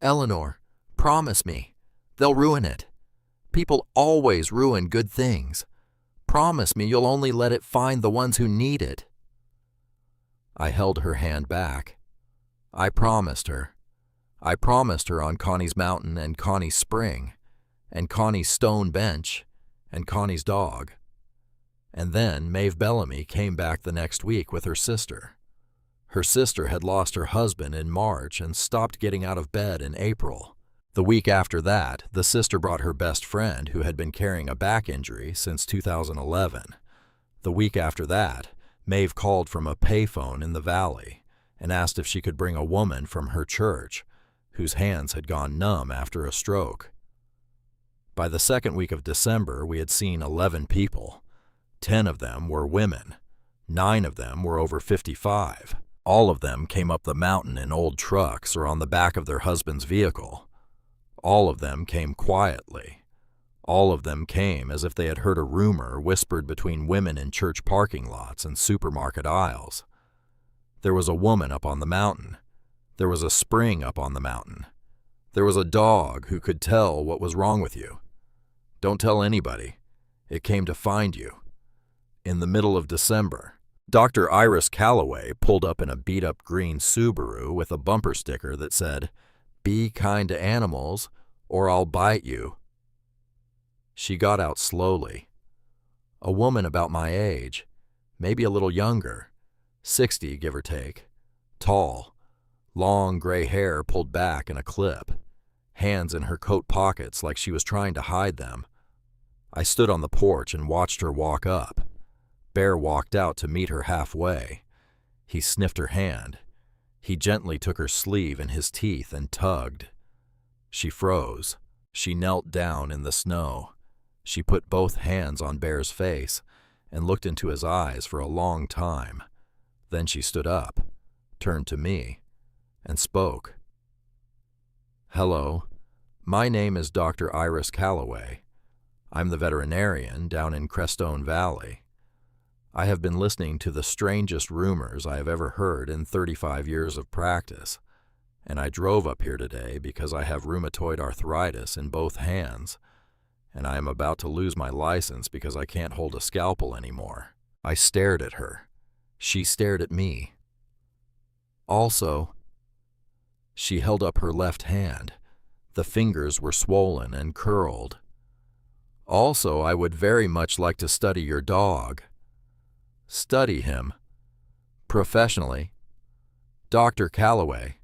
Eleanor, promise me. They'll ruin it. People always ruin good things. Promise me you'll only let it find the ones who need it. I held her hand back. I promised her. I promised her on Connie's mountain and Connie's spring, and Connie's stone bench, and Connie's dog. And then Maeve Bellamy came back the next week with her sister. Her sister had lost her husband in March and stopped getting out of bed in April. The week after that, the sister brought her best friend who had been carrying a back injury since 2011. The week after that, Maeve called from a payphone in the valley and asked if she could bring a woman from her church whose hands had gone numb after a stroke. By the second week of December, we had seen 11 people. 10 of them were women. 9 of them were over 55. All of them came up the mountain in old trucks or on the back of their husband's vehicle. All of them came quietly. All of them came as if they had heard a rumor whispered between women in church parking lots and supermarket aisles. There was a woman up on the mountain. There was a spring up on the mountain. There was a dog who could tell what was wrong with you. Don't tell anybody. It came to find you. In the middle of December, Dr. Iris Calloway pulled up in a beat-up green Subaru with a bumper sticker that said, "Be kind to animals, or I'll bite you." She got out slowly. A woman about my age, maybe a little younger, 60 give or take, tall, long gray hair pulled back in a clip, hands in her coat pockets like she was trying to hide them. I stood on the porch and watched her walk up. Bear walked out to meet her halfway. He sniffed her hand. He gently took her sleeve in his teeth and tugged. She froze. She knelt down in the snow. She put both hands on Bear's face and looked into his eyes for a long time. Then she stood up, turned to me, and spoke. Hello, my name is Dr. Iris Calloway. I'm the veterinarian down in Crestone Valley. I have been listening to the strangest rumors I have ever heard in 35 years of practice, and I drove up here today because I have rheumatoid arthritis in both hands, and I am about to lose my license because I can't hold a scalpel anymore. I stared at her. She stared at me. Also, she held up her left hand. The fingers were swollen and curled. Also, I would very much like to study your dog. Study him. Professionally. Dr. Calloway.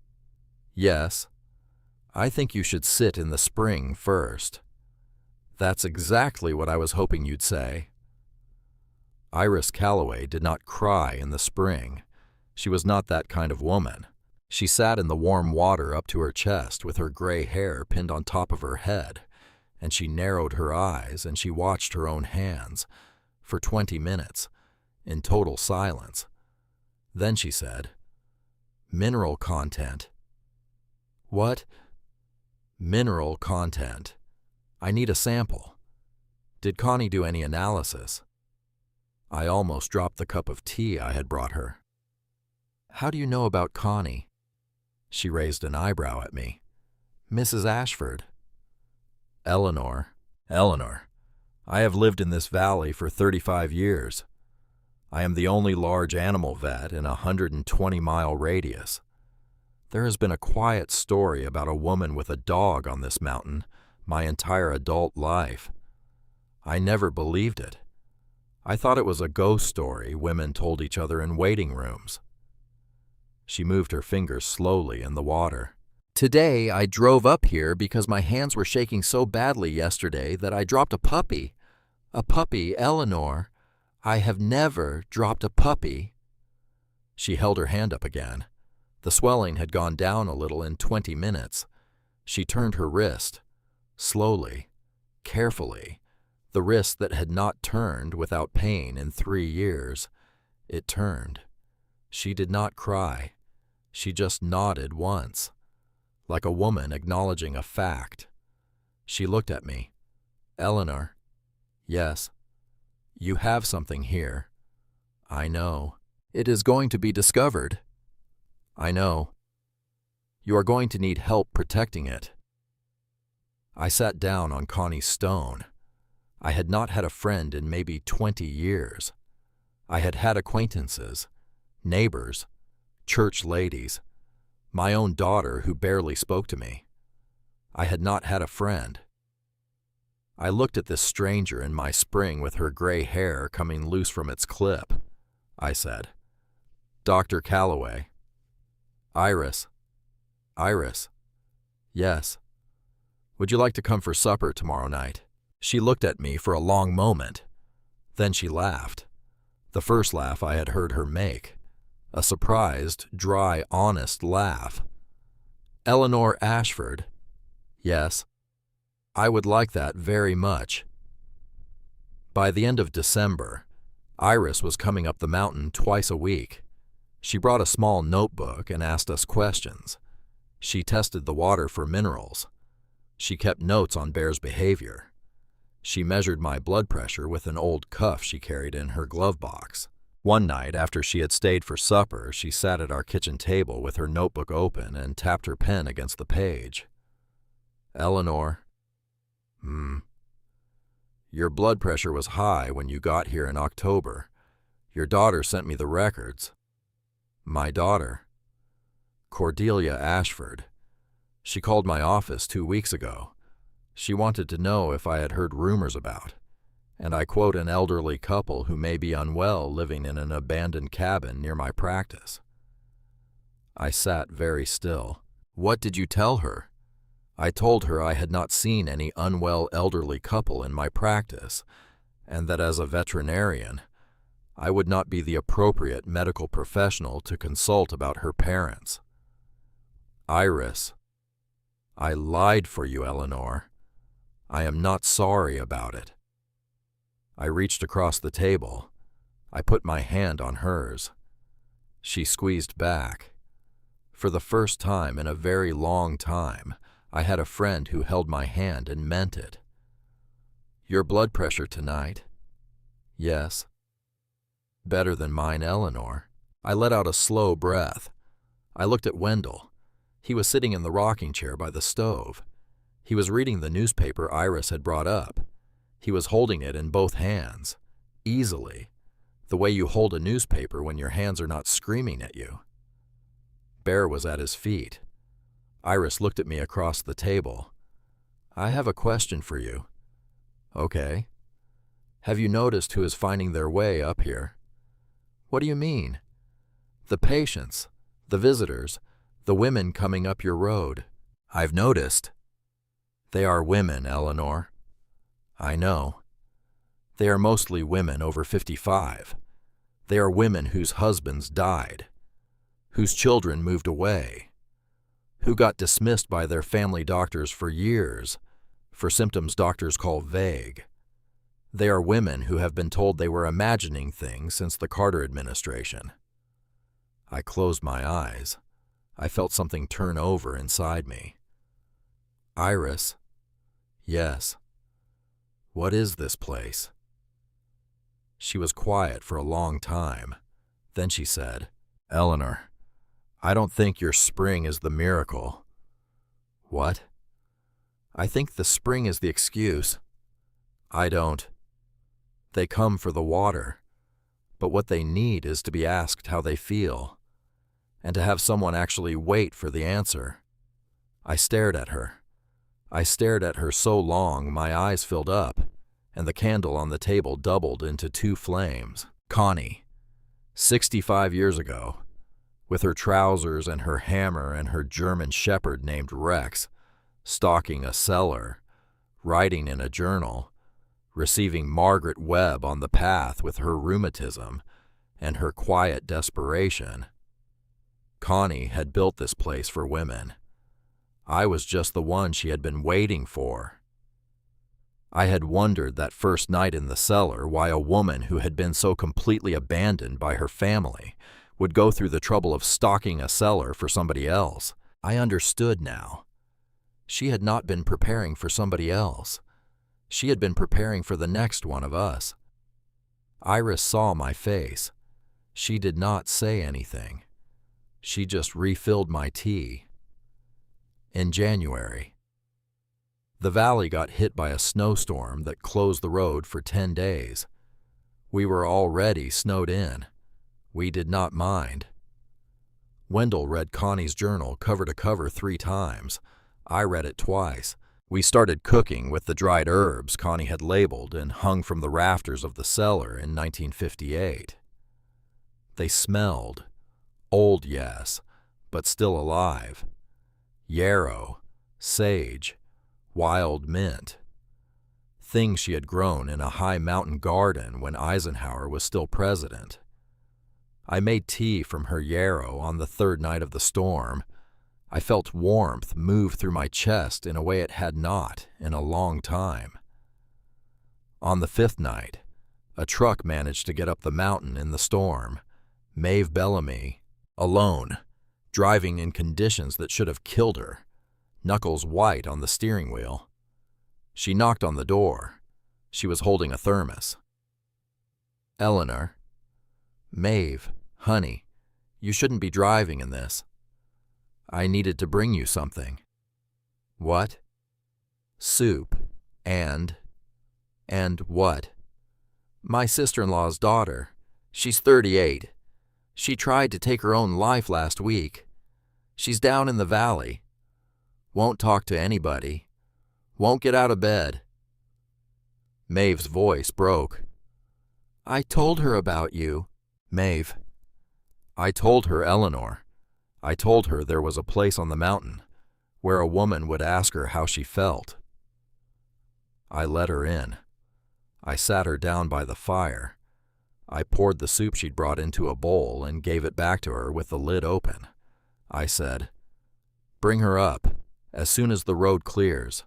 Yes. I think you should sit in the spring first. That's exactly what I was hoping you'd say. Iris Calloway did not cry in the spring. She was not that kind of woman. She sat in the warm water up to her chest with her gray hair pinned on top of her head, and she narrowed her eyes and she watched her own hands for 20 minutes in total silence. Then she said, "Mineral content." What? Mineral content. I need a sample. Did Connie do any analysis? I almost dropped the cup of tea I had brought her. How do you know about Connie? She raised an eyebrow at me. Mrs. Ashford. Eleanor. I have lived in this valley for 35 years. I am the only large animal vet in a 120-mile radius. There has been a quiet story about a woman with a dog on this mountain my entire adult life. I never believed it. I thought it was a ghost story women told each other in waiting rooms. She moved her fingers slowly in the water. Today I drove up here because my hands were shaking so badly yesterday that I dropped a puppy. A puppy, Eleanor. I have never dropped a puppy. She held her hand up again. The swelling had gone down a little in 20 minutes. She turned her wrist. Slowly, carefully. The wrist that had not turned without pain in 3 years. It turned. She did not cry. She just nodded once, like a woman acknowledging a fact. She looked at me. Eleanor. Yes. You have something here. I know. It is going to be discovered. I know. You are going to need help protecting it. I sat down on Connie's stone. I had not had a friend in maybe 20 years. I had had acquaintances, neighbors, church ladies, my own daughter who barely spoke to me. I had not had a friend. I looked at this stranger in my spring with her gray hair coming loose from its clip. I said, Dr. Calloway. Iris. Yes. Would you like to come for supper tomorrow night? She looked at me for a long moment. Then she laughed. The first laugh I had heard her make. A surprised, dry, honest laugh. Eleanor Ashford. Yes. I would like that very much. By the end of December, Iris was coming up the mountain twice a week. She brought a small notebook and asked us questions. She tested the water for minerals. She kept notes on Bear's behavior. She measured my blood pressure with an old cuff she carried in her glove box. One night, after she had stayed for supper, she sat at our kitchen table with her notebook open and tapped her pen against the page. Eleanor. Your blood pressure was high when you got here in October. Your daughter sent me the records. My daughter. Cordelia Ashford. She called my office 2 weeks ago. She wanted to know if I had heard rumors about, and I quote an elderly couple who may be unwell living in an abandoned cabin near my practice. I sat very still. What did you tell her? I told her I had not seen any unwell elderly couple in my practice, and that as a veterinarian, I would not be the appropriate medical professional to consult about her parents. Iris. I lied for you, Eleanor. I am not sorry about it. I reached across the table. I put my hand on hers. She squeezed back. For the first time in a very long time, I had a friend who held my hand and meant it. Your blood pressure tonight? Yes. Better than mine, Eleanor. I let out a slow breath. I looked at Wendell. He was sitting in the rocking chair by the stove. He was reading the newspaper Iris had brought up. He was holding it in both hands, easily, the way you hold a newspaper when your hands are not screaming at you. Bear was at his feet. Iris looked at me across the table. I have a question for you. Okay. Have you noticed who is finding their way up here? What do you mean? The patients, the visitors, the women coming up your road. I've noticed. They are women, Eleanor. I know. They are mostly women over 55. They are women whose husbands died, whose children moved away, who got dismissed by their family doctors for years, for symptoms doctors call vague. They are women who have been told they were imagining things since the Carter administration. I closed my eyes. I felt something turn over inside me. Iris? Yes. What is this place? She was quiet for a long time. Then she said, Eleanor, I don't think your spring is the miracle. What? I think the spring is the excuse. I don't. They come for the water, but what they need is to be asked how they feel, and to have someone actually wait for the answer. I stared at her. I stared at her so long my eyes filled up, and the candle on the table doubled into 2 flames. Connie, 65 years ago, with her trousers and her hammer and her German shepherd named Rex, stalking a cellar, writing in a journal, receiving Margaret Webb on the path with her rheumatism and her quiet desperation. Connie had built this place for women. I was just the one she had been waiting for. I had wondered that first night in the cellar why a woman who had been so completely abandoned by her family would go through the trouble of stalking a cellar for somebody else. I understood now. She had not been preparing for somebody else. She had been preparing for the next one of us. Iris saw my face. She did not say anything. She just refilled my tea. In January, the valley got hit by a snowstorm that closed the road for 10 days. We were already snowed in. We did not mind. Wendell read Connie's journal cover to cover 3 times. I read it twice. We started cooking with the dried herbs Connie had labeled and hung from the rafters of the cellar in 1958. They smelled. Old, yes, but still alive. Yarrow, sage, wild mint. Things she had grown in a high mountain garden when Eisenhower was still president. I made tea from her yarrow on the 3rd night of the storm. I felt warmth move through my chest in a way it had not in a long time. On the 5th night, a truck managed to get up the mountain in the storm. Maeve Bellamy, alone, driving in conditions that should have killed her, knuckles white on the steering wheel. She knocked on the door. She was holding a thermos. Eleanor. Maeve, honey, you shouldn't be driving in this. I needed to bring you something. What? Soup. And what? My sister-in-law's daughter. She's 38. She tried to take her own life last week. She's down in the valley. Won't talk to anybody. Won't get out of bed. Maeve's voice broke. I told her about you. Maeve. I told her, Eleanor. I told her there was a place on the mountain where a woman would ask her how she felt. I let her in. I sat her down by the fire. I poured the soup she'd brought into a bowl and gave it back to her with the lid open. I said, Bring her up. As soon as the road clears,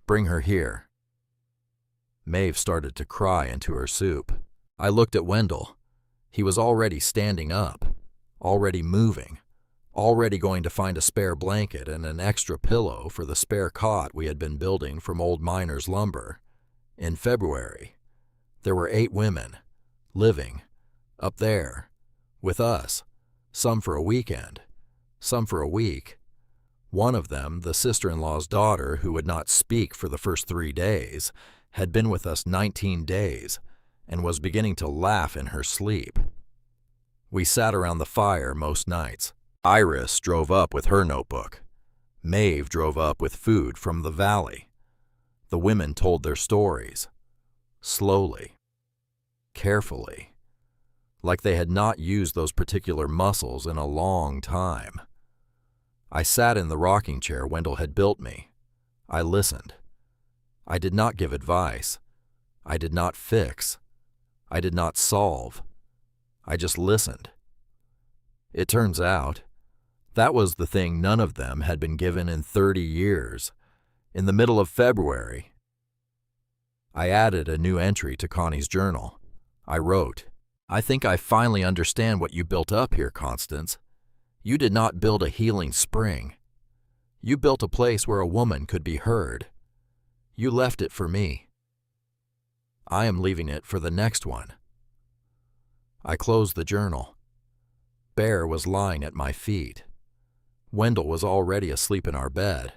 bring her here. Maeve started to cry into her soup. I looked at Wendell. He was already standing up, already moving, already going to find a spare blanket and an extra pillow for the spare cot we had been building from old miners' lumber. In February, there were 8 women, living, up there, with us, some for a weekend, some for a week. One of them, the sister-in-law's daughter who would not speak for the first 3 days, had been with us 19 days and was beginning to laugh in her sleep. We sat around the fire most nights. Iris drove up with her notebook. Maeve drove up with food from the valley. The women told their stories, slowly, carefully, like they had not used those particular muscles in a long time. I sat in the rocking chair Wendell had built me. I listened. I did not give advice. I did not fix. I did not solve. I just listened. It turns out, that was the thing none of them had been given in 30 years. In the middle of February, I added a new entry to Connie's journal. I wrote, "I think I finally understand what you built up here, Constance. You did not build a healing spring. You built a place where a woman could be heard. You left it for me. I am leaving it for the next one." I closed the journal. Bear was lying at my feet. Wendell was already asleep in our bed.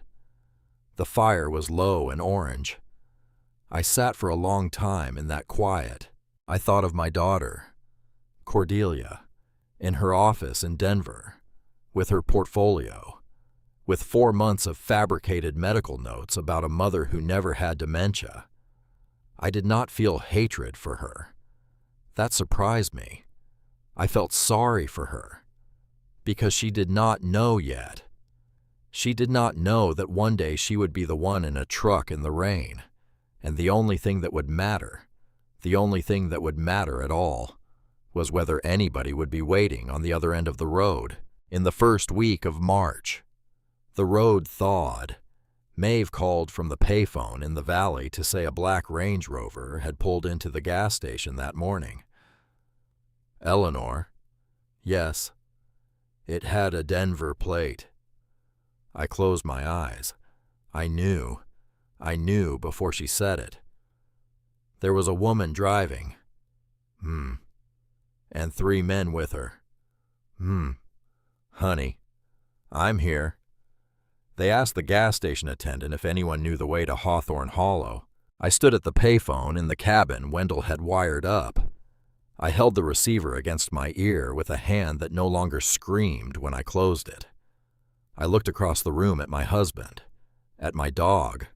The fire was low and orange. I sat for a long time in that quiet. I thought of my daughter, Cordelia, in her office in Denver, with her portfolio, with 4 months of fabricated medical notes about a mother who never had dementia. I did not feel hatred for her. That surprised me. I felt sorry for her, because she did not know yet. She did not know that one day she would be the one in a truck in the rain, and the only thing that would matter, the only thing that would matter at all, was whether anybody would be waiting on the other end of the road in the first week of March. The road thawed. Maeve called from the payphone in the valley to say a black Range Rover had pulled into the gas station that morning. Eleanor, yes, it had a Denver plate. I closed my eyes. I knew before she said it. There was a woman driving. And 3 men with her. Honey, I'm here. They asked the gas station attendant if anyone knew the way to Hawthorne Hollow. I stood at the payphone in the cabin Wendell had wired up. I held the receiver against my ear with a hand that no longer screamed when I closed it. I looked across the room at my husband, at my dog,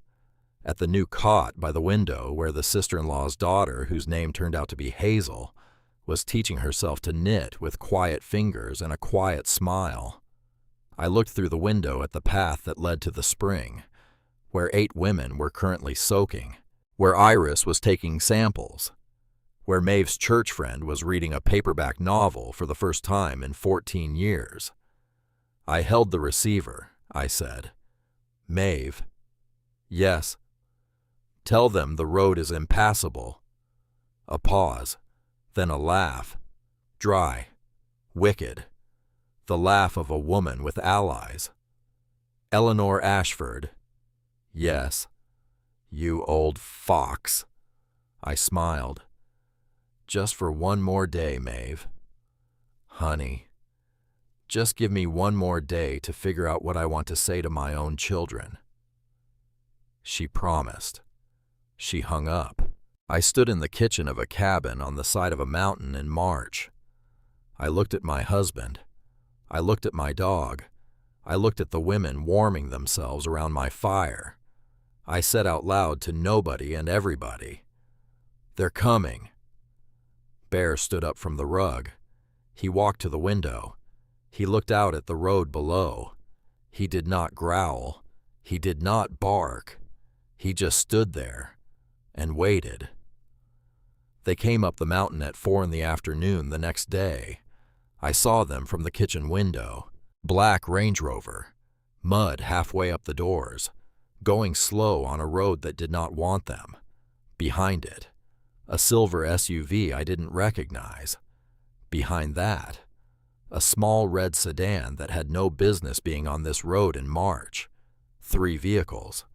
at the new cot by the window where the sister-in-law's daughter, whose name turned out to be Hazel, was teaching herself to knit with quiet fingers and a quiet smile. I looked through the window at the path that led to the spring, where 8 women were currently soaking, where Iris was taking samples, where Maeve's church friend was reading a paperback novel for the first time in 14 years. I held the receiver. I said, "Maeve, yes. Tell them the road is impassable." A pause, then a laugh, dry, wicked, the laugh of a woman with allies. "Eleanor Ashford, yes. You old fox." I smiled. "Just for one more day, Maeve. Honey, just give me one more day to figure out what I want to say to my own children." She promised. She hung up. I stood in the kitchen of a cabin on the side of a mountain in March. I looked at my husband. I looked at my dog. I looked at the women warming themselves around my fire. I said out loud to nobody and everybody, "They're coming." Bear stood up from the rug. He walked to the window. He looked out at the road below. He did not growl. He did not bark. He just stood there and waited. They came up the mountain at 4 in the afternoon the next day. I saw them from the kitchen window. Black Range Rover, mud halfway up the doors, going slow on a road that did not want them. Behind it, a silver SUV I didn't recognize. Behind that, A small red sedan that had no business being on this road in March. 3 vehicles.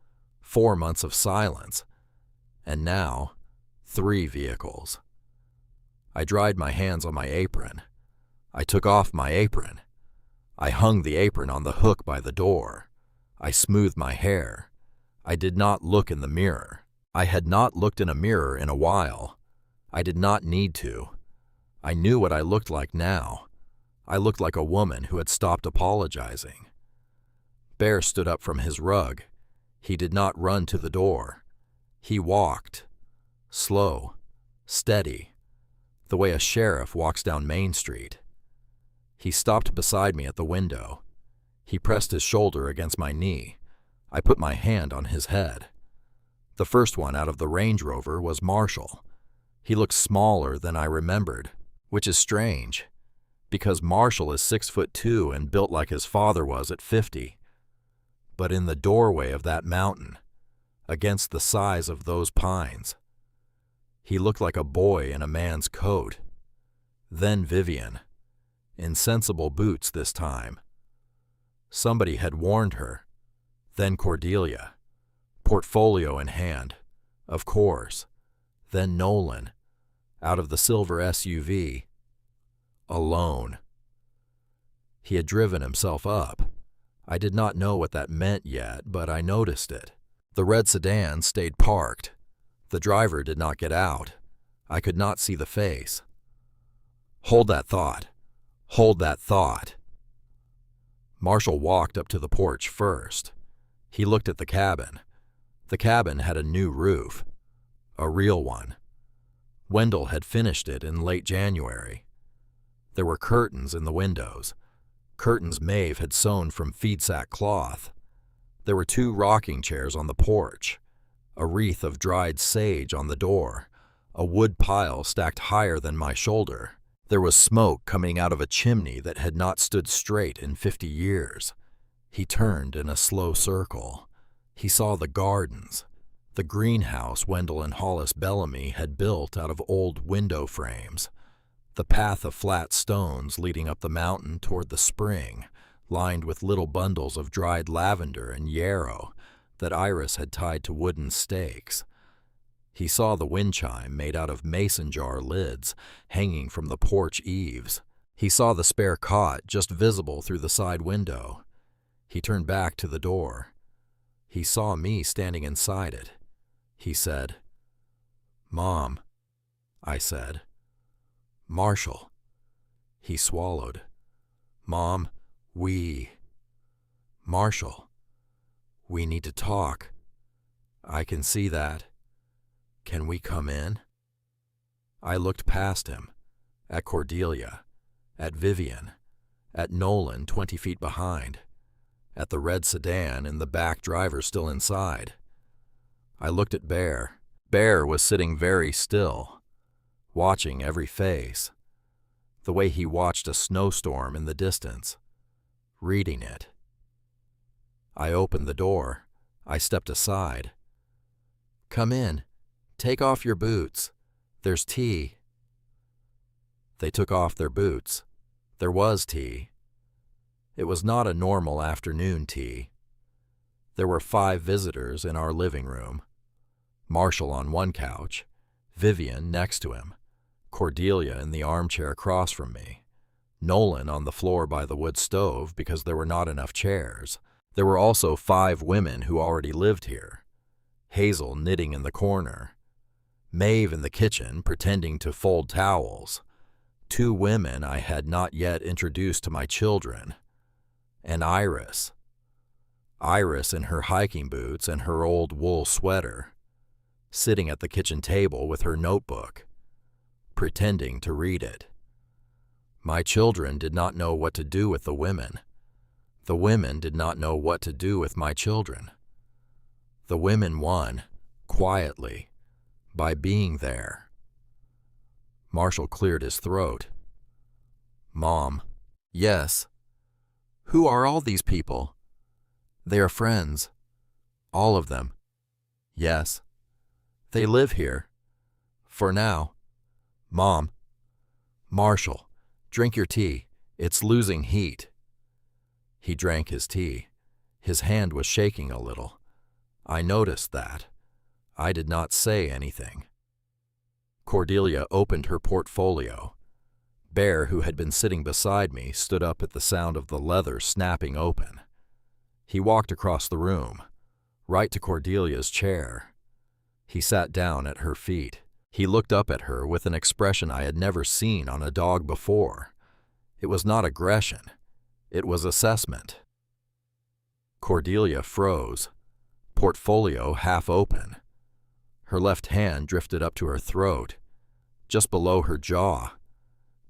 4 months of silence. And now, 3 vehicles. I dried my hands on my apron. I took off my apron. I hung the apron on the hook by the door. I smoothed my hair. I did not look in the mirror. I had not looked in a mirror in a while. I did not need to. I knew what I looked like now. I looked like a woman who had stopped apologizing. Bear stood up from his rug. He did not run to the door. He walked. Slow. Steady. The way a sheriff walks down Main Street. He stopped beside me at the window. He pressed his shoulder against my knee. I put my hand on his head. The first one out of the Range Rover was Marshall. He looked smaller than I remembered, which is strange, because Marshall is 6'2" and built like his father was at 50. But in the doorway of that mountain, against the size of those pines, he looked like a boy in a man's coat. Then Vivian, in sensible boots this time. Somebody had warned her. Then Cordelia, portfolio in hand, of course. Then Nolan, out of the silver SUV, alone. He had driven himself up. I did not know what that meant yet, but I noticed it. The red sedan stayed parked. The driver did not get out. I could not see the face. Hold that thought. Hold that thought. Marshall walked up to the porch first. He looked at the cabin. The cabin had a new roof. A real one. Wendell had finished it in late January. There were curtains in the windows. Curtains Maeve had sewn from feedsack cloth. There were 2 rocking chairs on the porch. A wreath of dried sage on the door. A wood pile stacked higher than my shoulder. There was smoke coming out of a chimney that had not stood straight in 50 years. He turned in a slow circle. He saw the gardens, the greenhouse Wendell and Hollis Bellamy had built out of old window frames, the path of flat stones leading up the mountain toward the spring, lined with little bundles of dried lavender and yarrow that Iris had tied to wooden stakes. He saw the wind chime made out of mason jar lids hanging from the porch eaves. He saw the spare cot just visible through the side window. He turned back to the door. He saw me standing inside it. He said, "Mom," I said. "Marshall." He swallowed. "Mom, Marshall, we need to talk. I can see that. Can we come in?" I looked past him, at Cordelia, at Vivian, at Nolan 20 feet behind, at the red sedan and the back driver still inside. I looked at Bear. Bear was sitting very still, watching every face, the way he watched a snowstorm in the distance, reading it. I opened the door. I stepped aside. "Come in. Take off your boots. There's tea." They took off their boots. There was tea. It was not a normal afternoon tea. There were 5 visitors in our living room. Marshall on one couch, Vivian next to him, Cordelia in the armchair across from me, Nolan on the floor by the wood stove because there were not enough chairs. There were also 5 women who already lived here. Hazel knitting in the corner. Maeve in the kitchen pretending to fold towels. 2 women I had not yet introduced to my children. And Iris. Iris in her hiking boots and her old wool sweater, sitting at the kitchen table with her notebook, pretending to read it. My children did not know what to do with the women. The women did not know what to do with my children. The women won, quietly, by being there. Marshall cleared his throat. "Mom." "Yes." "Who are all these people?" "They are friends." "All of them?" "Yes." "They live here?" "For now." "Mom." "Marshall, drink your tea. It's losing heat. He drank his tea. His hand was shaking a little. I noticed that. I did not say anything. Cordelia opened her portfolio. Bear, who had been sitting beside me, stood up at the sound of the leather snapping open. He walked across the room, right to Cordelia's chair. He sat down at her feet. He looked up at her with an expression I had never seen on a dog before. It was not aggression. It was assessment. Cordelia froze, portfolio half open. Her left hand drifted up to her throat, just below her jaw,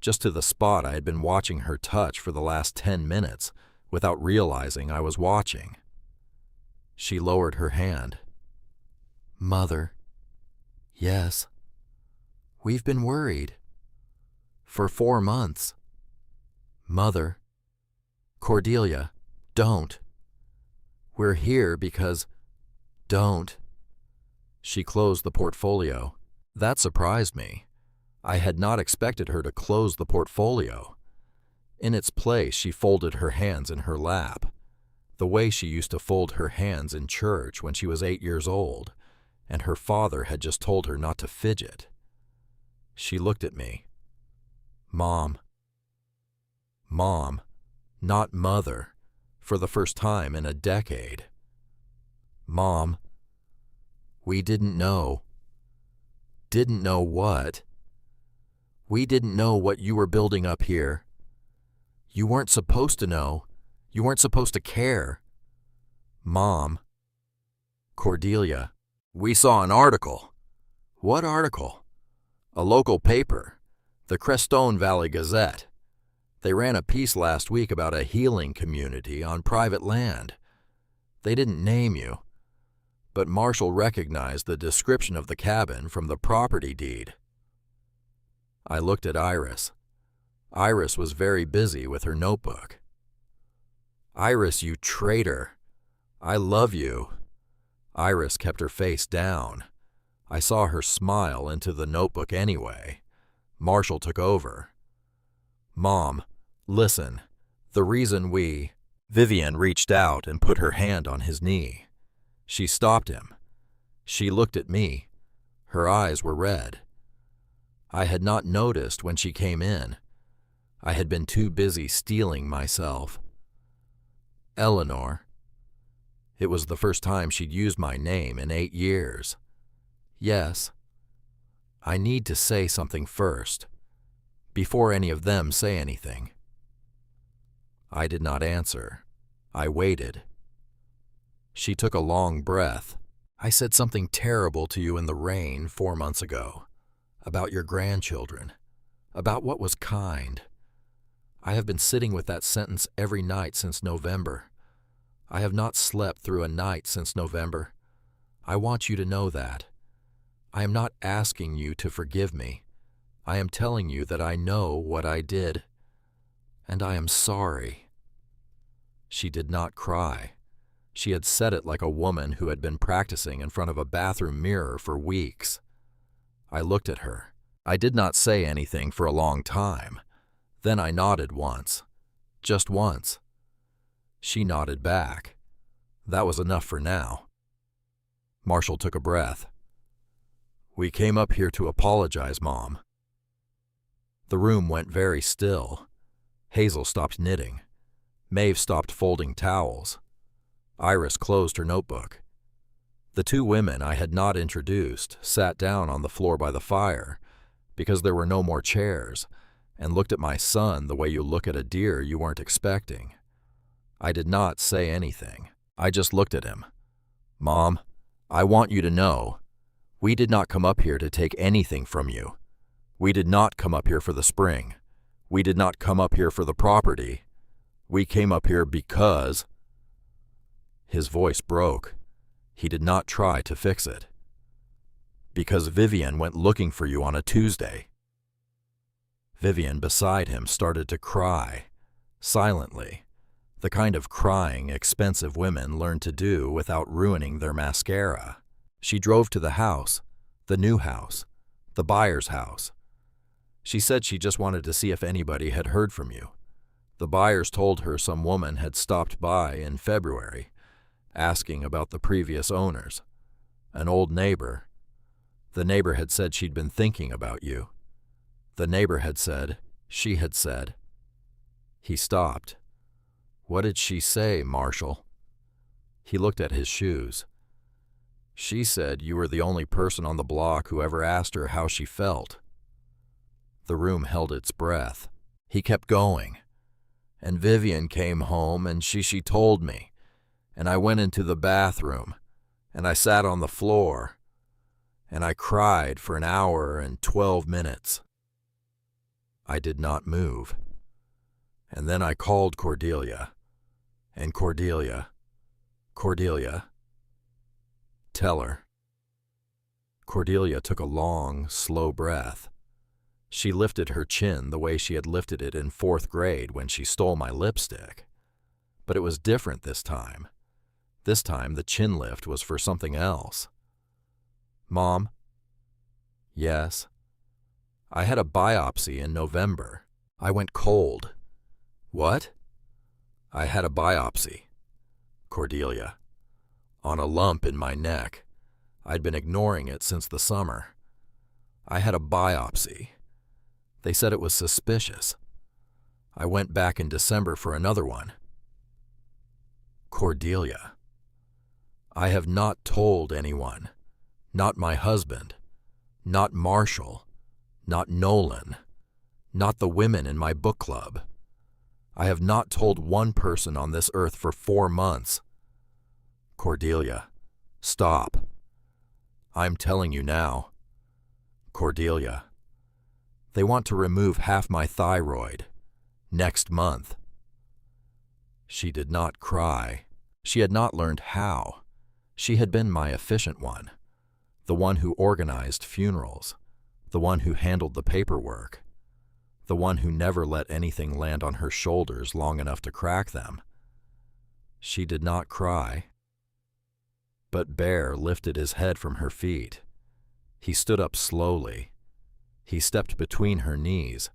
just to the spot I had been watching her touch for the last 10 minutes without realizing I was watching. She lowered her hand. Mother. Yes. We've been worried. For 4 months. Mother. Cordelia, don't. We're here because... Don't. She closed the portfolio. That surprised me. I had not expected her to close the portfolio. In its place, she folded her hands in her lap, the way she used to fold her hands in church when she was 8 years old, and her father had just told her not to fidget. She looked at me. Mom. Mom, not mother, for the first time in a decade. Mom, we didn't know. Didn't know what? We didn't know what you were building up here. You weren't supposed to know. You weren't supposed to care. Mom. Cordelia, we saw an article. What article? A local paper, the Crestone Valley Gazette. They ran a piece last week about a healing community on private land. They didn't name you, but Marshall recognized the description of the cabin from the property deed. I looked at Iris. Iris was very busy with her notebook. Iris, you traitor. I love you. Iris kept her face down. I saw her smile into the notebook anyway. Marshall took over. Mom, listen. The reason we... Vivian reached out and put her hand on his knee. She stopped him. She looked at me. Her eyes were red. I had not noticed when she came in. I had been too busy steeling myself. Eleanor. It was the first time she'd used my name in 8 years. Yes. I need to say something first, before any of them say anything. I did not answer. I waited. She took a long breath. I said something terrible to you in the rain 4 months ago, about your grandchildren, about what was kind. I have been sitting with that sentence every night since November. I have not slept through a night since November. I want you to know that. I am not asking you to forgive me. I am telling you that I know what I did, and I am sorry. She did not cry. She had said it like a woman who had been practicing in front of a bathroom mirror for weeks. I looked at her. I did not say anything for a long time. Then I nodded once. Just once. She nodded back. That was enough for now. Marshall took a breath. We came up here to apologize, Mom. The room went very still. Hazel stopped knitting. Maeve stopped folding towels. Iris closed her notebook. The two women I had not introduced sat down on the floor by the fire because there were no more chairs and looked at my son the way you look at a deer you weren't expecting. I did not say anything. I just looked at him. Mom, I want you to know, we did not come up here to take anything from you. We did not come up here for the spring. We did not come up here for the property. We came up here because... His voice broke. He did not try to fix it. Because Vivian went looking for you on a Tuesday. Vivian beside him started to cry, silently, the kind of crying expensive women learn to do without ruining their mascara. She drove to the house, the new house, the buyer's house. She said she just wanted to see if anybody had heard from you. The buyers told her some woman had stopped by in February, asking about the previous owners. An old neighbor. The neighbor had said she'd been thinking about you. The neighbor had said, she had said. He stopped. What did she say, Marshall? He looked at his shoes. She said you were the only person on the block who ever asked her how she felt. The room held its breath. He kept going. And Vivian came home and she told me. And I went into the bathroom. And I sat on the floor. And I cried for an hour and 12 minutes. I did not move. And then I called Cordelia. And Cordelia, tell her. Cordelia took a long, slow breath. She lifted her chin the way she had lifted it in 4th grade when she stole my lipstick. But it was different this time. This time the chin lift was for something else. Mom? Yes. I had a biopsy in November. I went cold. What? I had a biopsy. Cordelia. On a lump in my neck. I'd been ignoring it since the summer. I had a biopsy. They said it was suspicious. I went back in December for another one. Cordelia. I have not told anyone. Not my husband. Not Marshall. Not Nolan. Not the women in my book club. I have not told one person on this earth for 4 months. Cordelia. Stop. I'm telling you now. Cordelia. They want to remove half my thyroid. Next month. She did not cry. She had not learned how. She had been my efficient one. The one who organized funerals. The one who handled the paperwork. The one who never let anything land on her shoulders long enough to crack them. She did not cry. But Bear lifted his head from her feet. He stood up slowly. He stepped between her knees.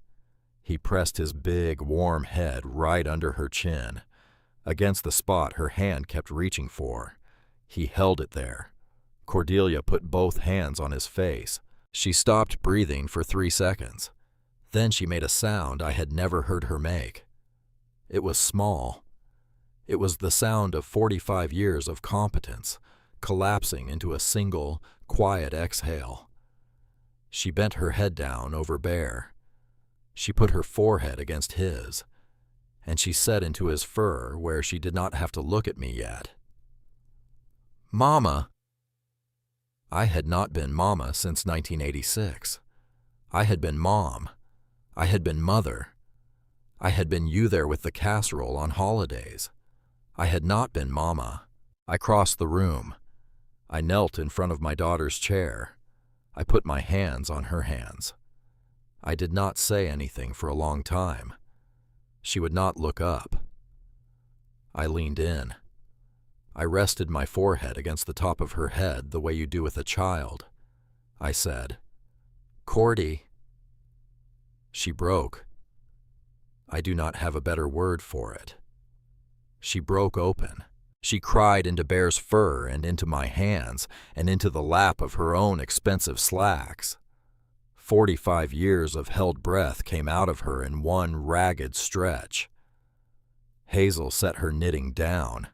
He pressed his big, warm head right under her chin, against the spot her hand kept reaching for. He held it there. Cordelia put both hands on his face. She stopped breathing for 3 seconds. Then she made a sound I had never heard her make. It was small. It was the sound of 45 years of competence, collapsing into a single, quiet exhale. She bent her head down over Bear. She put her forehead against his, and she said into his fur where she did not have to look at me yet. Mama. I had not been Mama since 1986. I had been Mom. I had been Mother. I had been you there with the casserole on holidays. I had not been Mama. I crossed the room. I knelt in front of my daughter's chair. I put my hands on her hands. I did not say anything for a long time. She would not look up. I leaned in. I rested my forehead against the top of her head the way you do with a child. I said, Cordy. She broke. I do not have a better word for it. She broke open. She cried into Bear's fur and into my hands and into the lap of her own expensive slacks. 45 years of held breath came out of her in one ragged stretch. Hazel set her knitting down.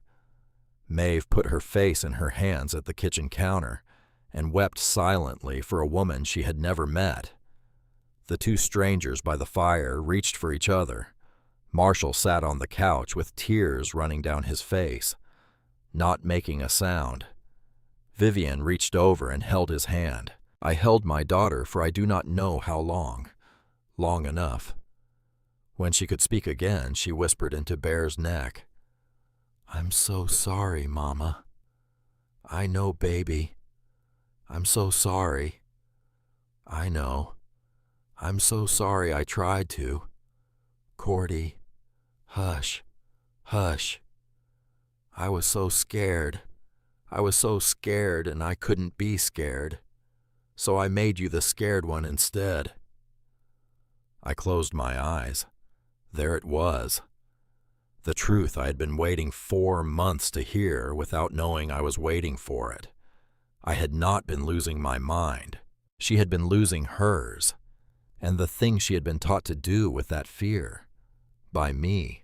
Maeve put her face in her hands at the kitchen counter and wept silently for a woman she had never met. The two strangers by the fire reached for each other. Marshall sat on the couch with tears running down his face, not making a sound. Vivian reached over and held his hand. I held my daughter for I do not know how long. Long enough. When she could speak again, she whispered into Bear's neck, I'm so sorry, Mama. I know, baby. I'm so sorry. I know. I'm so sorry I tried to. Cordy, hush, hush. I was so scared. I was so scared and I couldn't be scared. So I made you the scared one instead. I closed my eyes. There it was. The truth I had been waiting 4 months to hear without knowing I was waiting for it. I had not been losing my mind. She had been losing hers, and the thing she had been taught to do with that fear. By me,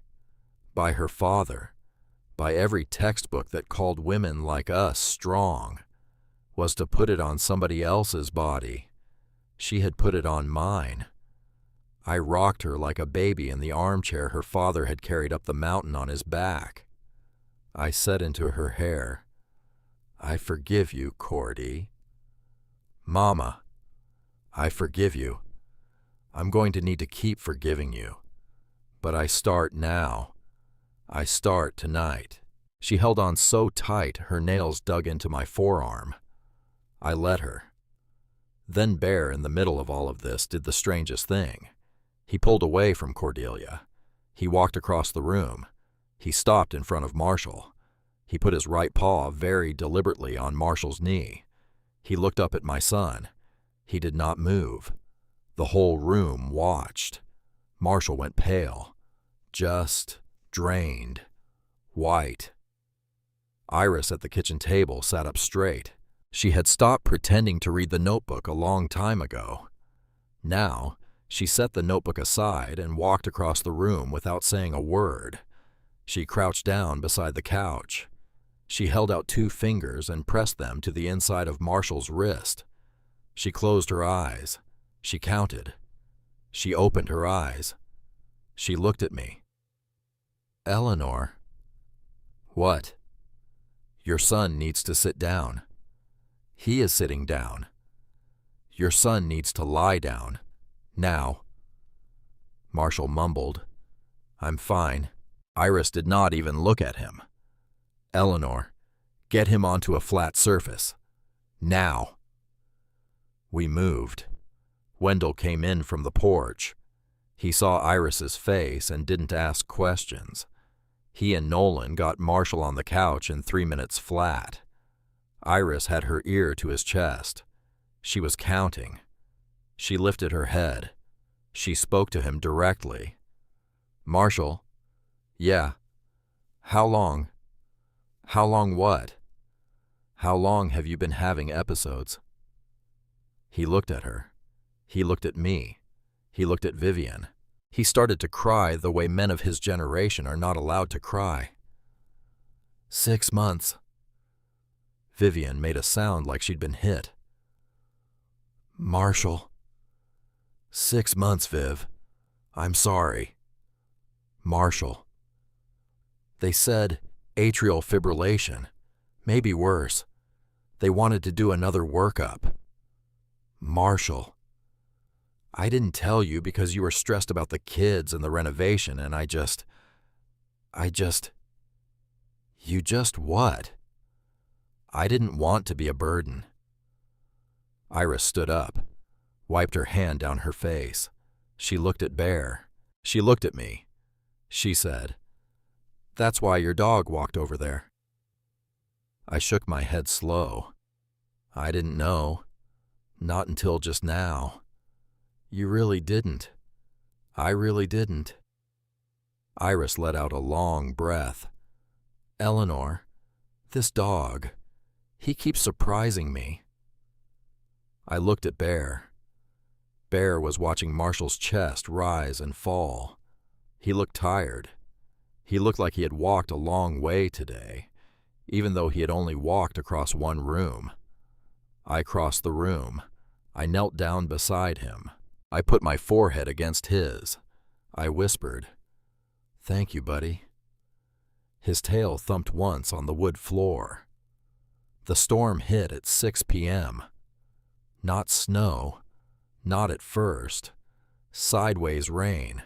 by her father, by every textbook that called women like us strong, was to put it on somebody else's body. She had put it on mine. I rocked her like a baby in the armchair her father had carried up the mountain on his back. I said into her hair, "I forgive you, Cordy." "Mama, I forgive you. I'm going to need to keep forgiving you. But I start now. I start tonight." She held on so tight her nails dug into my forearm. I let her. Then Bear, in the middle of all of this, did the strangest thing. He pulled away from Cordelia. He walked across the room. He stopped in front of Marshall. He put his right paw very deliberately on Marshall's knee. He looked up at my son. He did not move. The whole room watched. Marshall went pale, just drained, white. Iris at the kitchen table sat up straight. She had stopped pretending to read the notebook a long time ago. Now, she set the notebook aside and walked across the room without saying a word. She crouched down beside the couch. She held out 2 fingers and pressed them to the inside of Marshall's wrist. She closed her eyes. She counted. She opened her eyes. She looked at me. "Eleanor." "What?" "Your son needs to sit down." "He is sitting down." "Your son needs to lie down. Now." Marshall mumbled, "I'm fine." Iris did not even look at him. "Eleanor, get him onto a flat surface. Now." We moved. Wendell came in from the porch. He saw Iris's face and didn't ask questions. He and Nolan got Marshall on the couch in 3 minutes flat. Iris had her ear to his chest. She was counting. She lifted her head. She spoke to him directly. "Marshall?" "Yeah." "How long?" "How long what?" "How long have you been having episodes?" He looked at her. He looked at me. He looked at Vivian. He started to cry the way men of his generation are not allowed to cry. 6 months. Vivian made a sound like she'd been hit. "Marshall." 6 months, Viv. I'm sorry. Marshall. They said atrial fibrillation. Maybe worse. They wanted to do another workup. Marshall. I didn't tell you because you were stressed about the kids and the renovation, and You just what? I didn't want to be a burden. Iris stood up, wiped her hand down her face. She looked at Bear. She looked at me. She said, "That's why your dog walked over there." I shook my head slow. I didn't know. Not until just now. You really didn't. I really didn't. Iris let out a long breath. Eleanor, this dog, he keeps surprising me. I looked at Bear. Bear was watching Marshall's chest rise and fall. He looked tired. He looked like he had walked a long way today, even though he had only walked across one room. I crossed the room. I knelt down beside him. I put my forehead against his. I whispered, "Thank you, buddy." His tail thumped once on the wood floor. The storm hit at 6 p.m. Not snow, not at first. Sideways rain,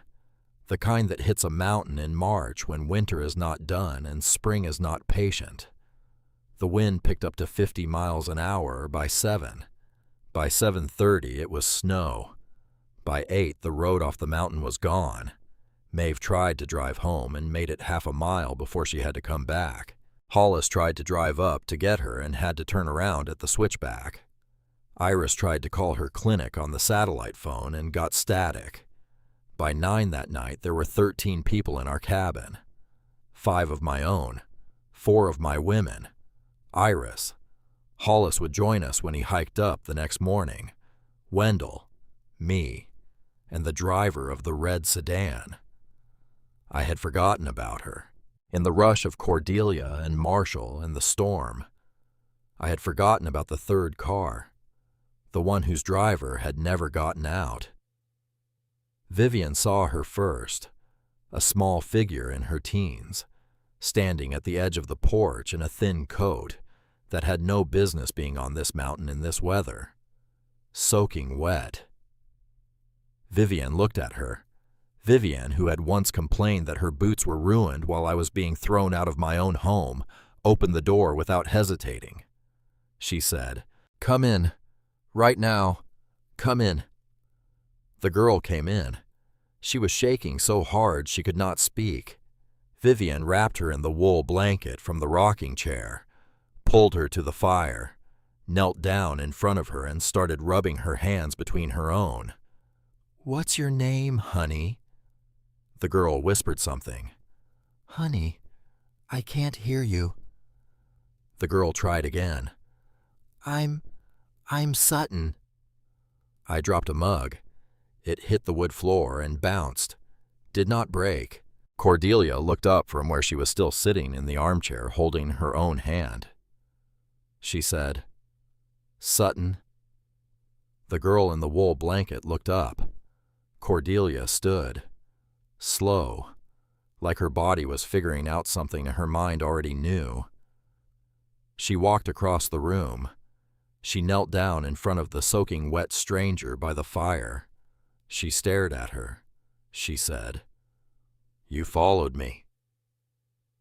the kind that hits a mountain in March when winter is not done and spring is not patient. The wind picked up to 50 miles an hour by 7. By 7:30 it was snow. By 8 the road off the mountain was gone. Maeve tried to drive home and made it half a mile before she had to come back. Hollis tried to drive up to get her and had to turn around at the switchback. Iris tried to call her clinic on the satellite phone and got static. By 9 that night there were 13 people in our cabin. 5 of my own, 4 of my women, Iris. Hollis would join us when he hiked up the next morning, Wendell, me, and the driver of the red sedan. I had forgotten about her. In the rush of Cordelia and Marshall and the storm, I had forgotten about the third car, the one whose driver had never gotten out. Vivian saw her first, a small figure in her teens, standing at the edge of the porch in a thin coat that had no business being on this mountain in this weather, soaking wet. Vivian looked at her. Vivian, who had once complained that her boots were ruined while I was being thrown out of my own home, opened the door without hesitating. She said, "Come in. Right now. Come in." The girl came in. She was shaking so hard she could not speak. Vivian wrapped her in the wool blanket from the rocking chair, pulled her to the fire, knelt down in front of her and started rubbing her hands between her own. "What's your name, honey?" The girl whispered something. "Honey, I can't hear you." The girl tried again. I'm Sutton." I dropped a mug. It hit the wood floor and bounced. Did not break. Cordelia looked up from where she was still sitting in the armchair holding her own hand. She said, "Sutton." The girl in the wool blanket looked up. Cordelia stood, slow, like her body was figuring out something her mind already knew. She walked across the room. She knelt down in front of the soaking wet stranger by the fire. She stared at her. She said, "You followed me."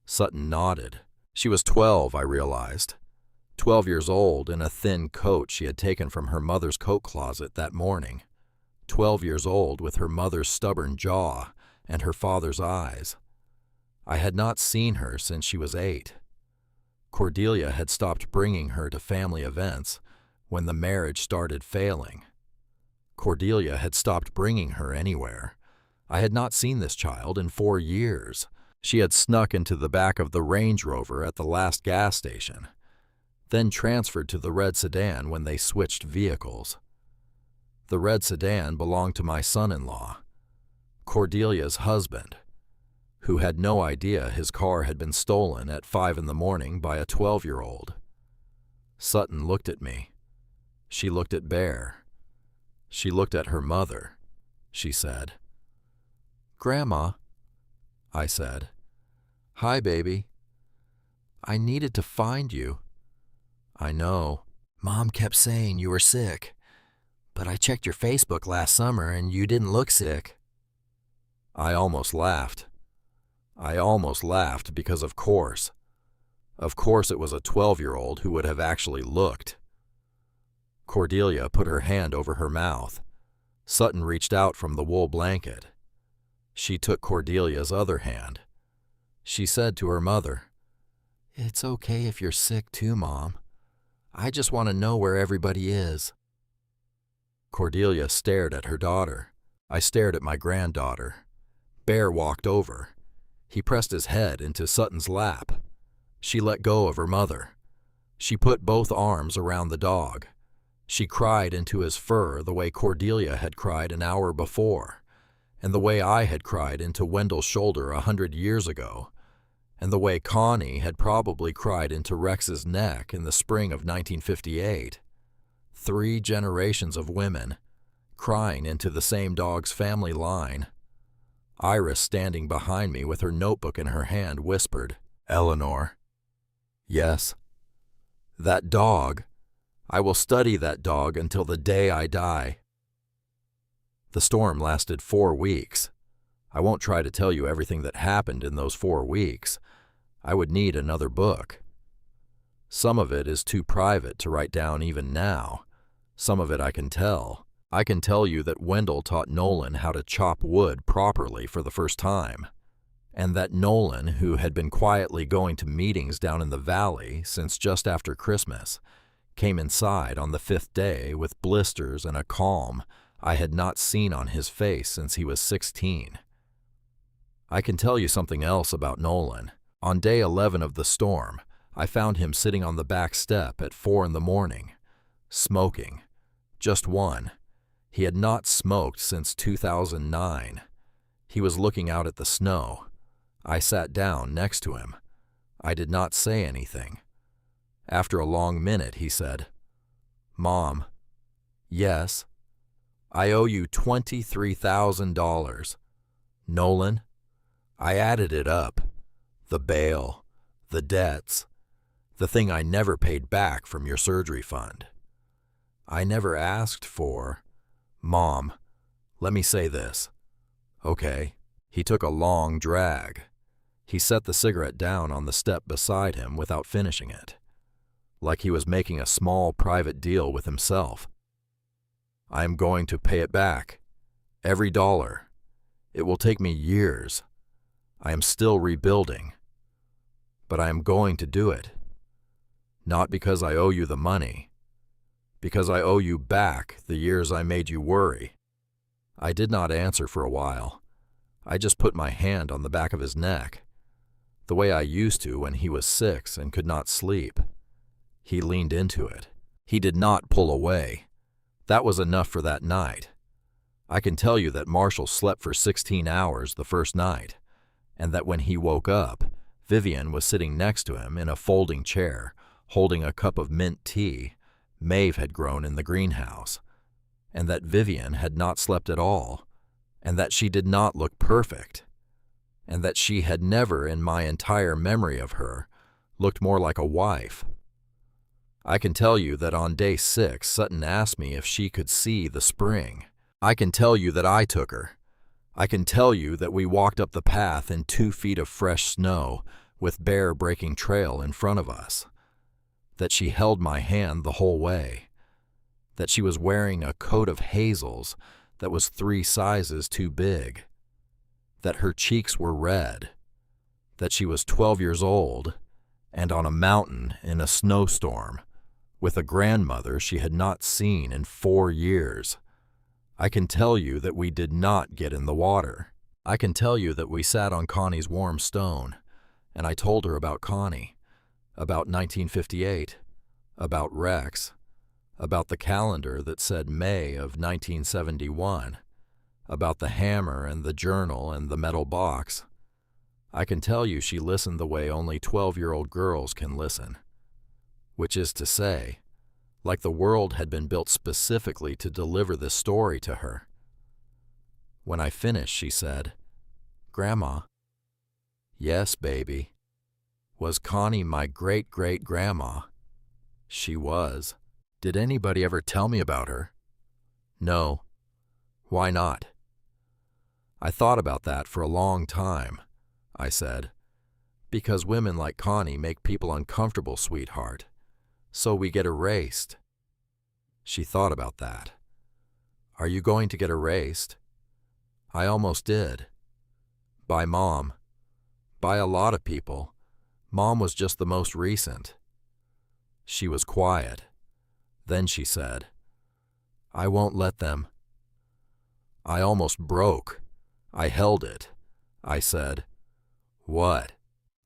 Sutton nodded. She was 12, I realized. 12 years old in a thin coat she had taken from her mother's coat closet that morning. 12 years old with her mother's stubborn jaw and her father's eyes. I had not seen her since she was 8. Cordelia had stopped bringing her to family events when the marriage started failing. Cordelia had stopped bringing her anywhere. I had not seen this child in 4 years. She had snuck into the back of the Range Rover at the last gas station, then transferred to the red sedan when they switched vehicles. The red sedan belonged to my son-in-law, Cordelia's husband, who had no idea his car had been stolen at 5 in the morning by a 12-year-old. Sutton looked at me. She looked at Bear. She looked at her mother. She said, "Grandma," I said. "Hi, baby." "I needed to find you." "I know. Mom kept saying you were sick. But I checked your Facebook last summer and you didn't look sick." I almost laughed. I almost laughed because of course it was a 12-year-old who would have actually looked. Cordelia put her hand over her mouth. Sutton reached out from the wool blanket. She took Cordelia's other hand. She said to her mother, "It's okay if you're sick too, Mom. I just want to know where everybody is." Cordelia stared at her daughter. I stared at my granddaughter. Bear walked over. He pressed his head into Sutton's lap. She let go of her mother. She put both arms around the dog. She cried into his fur the way Cordelia had cried an hour before, and the way I had cried into Wendell's shoulder 100 years ago, and the way Connie had probably cried into Rex's neck in the spring of 1958. 3 generations of women, crying into the same dog's family line. Iris, standing behind me with her notebook in her hand, whispered, "Eleanor." "Yes." "That dog. I will study that dog until the day I die." The storm lasted 4 weeks. I won't try to tell you everything that happened in those 4 weeks. I would need another book. Some of it is too private to write down even now. Some of it I can tell. I can tell you that Wendell taught Nolan how to chop wood properly for the first time, and that Nolan, who had been quietly going to meetings down in the valley since just after Christmas, came inside on the 5th day with blisters and a calm I had not seen on his face since he was 16. I can tell you something else about Nolan. On day 11 of the storm, I found him sitting on the back step at 4 in the morning, smoking. Just one. He had not smoked since 2009. He was looking out at the snow. I sat down next to him. I did not say anything. After a long minute, he said, "Mom." "Yes." "I owe you $23,000. "Nolan?" I added it up. The bail, the debts, the thing I never paid back from your surgery fund. I never asked for... Mom, let me say this. Okay. He took a long drag. He set the cigarette down on the step beside him without finishing it, like he was making a small private deal with himself. "I am going to pay it back. Every dollar. It will take me years. I am still rebuilding. But I am going to do it. Not because I owe you the money. Because I owe you back the years I made you worry." I did not answer for a while. I just put my hand on the back of his neck, the way I used to when he was 6 and could not sleep. He leaned into it. He did not pull away. That was enough for that night. I can tell you that Marshall slept for 16 hours the first night, and that when he woke up, Vivian was sitting next to him in a folding chair, holding a cup of mint tea Maeve had grown in the greenhouse, and that Vivian had not slept at all, and that she did not look perfect, and that she had never in my entire memory of her looked more like a wife. I can tell you that on day 6, Sutton asked me if she could see the spring. I can tell you that I took her. I can tell you that we walked up the path in 2 feet of fresh snow with Bear breaking trail in front of us, that she held my hand the whole way, that she was wearing a coat of hazels that was 3 sizes too big, that her cheeks were red, that she was 12 years old and on a mountain in a snowstorm with a grandmother she had not seen in 4 years. I can tell you that we did not get in the water. I can tell you that we sat on Connie's warm stone, and I told her about Connie, about 1958, about Rex, about the calendar that said May of 1971, about the hammer and the journal and the metal box. I can tell you she listened the way only 12-year-old girls can listen, which is to say, like the world had been built specifically to deliver this story to her. When I finished, she said, "Grandma." "Yes, baby." "Was Connie my great-great-grandma?" "She was." "Did anybody ever tell me about her?" "No." "Why not?" "I thought about that for a long time," I said. "Because women like Connie make people uncomfortable, sweetheart. So we get erased." She thought about that. "Are you going to get erased?" "I almost did. By Mom. By a lot of people. Mom was just the most recent." She was quiet. Then she said, "I won't let them." I almost broke. I held it. I said, "What?"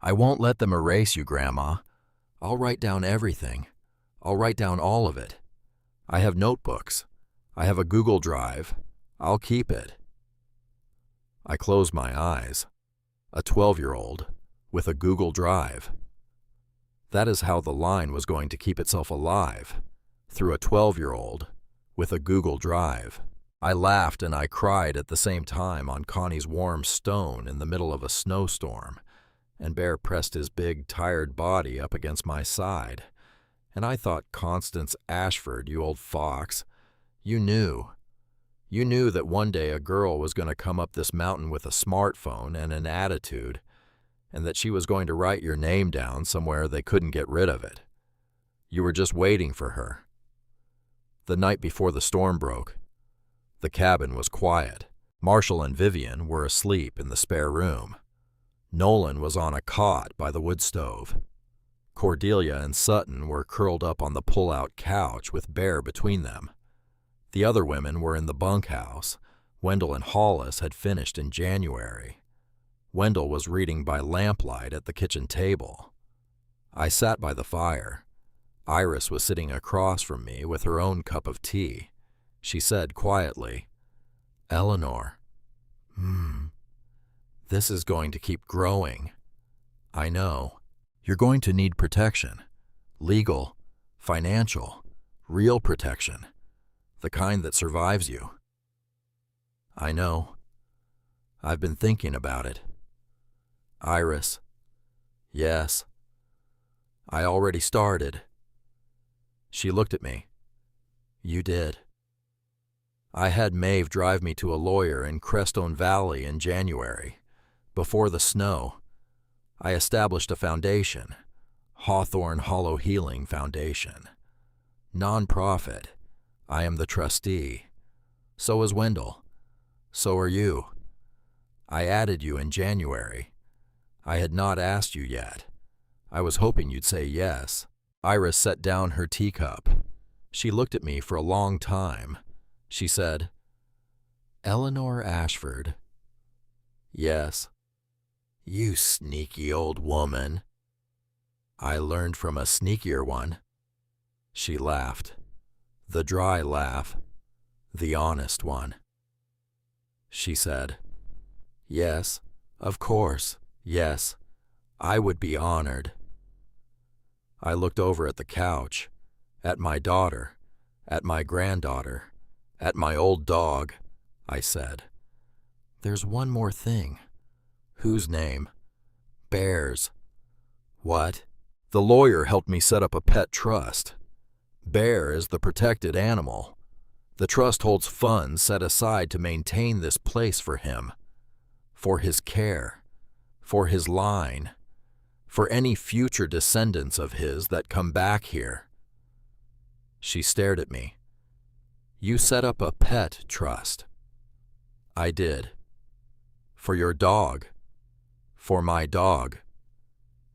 "I won't let them erase you, Grandma. I'll write down everything. I'll write down all of it. I have notebooks. I have a Google Drive. I'll keep it." I closed my eyes. A 12-year-old with a Google Drive. That is how the line was going to keep itself alive, through a 12-year-old with a Google Drive. I laughed and I cried at the same time on Connie's warm stone in the middle of a snowstorm, and Bear pressed his big, tired body up against my side. And I thought, "Constance Ashford, you old fox, you knew. You knew that one day a girl was going to come up this mountain with a smartphone and an attitude, and that she was going to write your name down somewhere they couldn't get rid of it. You were just waiting for her." The night before the storm broke, the cabin was quiet. Marshall and Vivian were asleep in the spare room. Nolan was on a cot by the wood stove. Cordelia and Sutton were curled up on the pull-out couch with Bear between them. The other women were in the bunkhouse. Wendell and Hollis had finished in January. Wendell was reading by lamplight at the kitchen table. I sat by the fire. Iris was sitting across from me with her own cup of tea. She said quietly, "Eleanor, this is going to keep growing. I know. You're going to need protection. Legal, financial, real protection. The kind that survives you." "I know. I've been thinking about it." "Iris." "Yes. I already started." She looked at me. "You did." "I had Maeve drive me to a lawyer in Crestone Valley in January. Before the snow, I established a foundation, Hawthorne Hollow Healing Foundation. Non-profit. I am the trustee. So is Wendell. So are you. I added you in January. I had not asked you yet. I was hoping you'd say yes." Iris set down her teacup. She looked at me for a long time. She said, "Eleanor Ashford." "Yes." "You sneaky old woman." "I learned from a sneakier one." She laughed. The dry laugh. The honest one. She said, "Yes, of course, yes. I would be honored." I looked over at the couch, at my daughter, at my granddaughter, at my old dog. I said, "There's one more thing." "Whose name?" "Bear's." "What?" "The lawyer helped me set up a pet trust. Bear is the protected animal. The trust holds funds set aside to maintain this place for him, for his care, for his line, for any future descendants of his that come back here." She stared at me. "You set up a pet trust?" "I did." "For your dog?" "For my dog."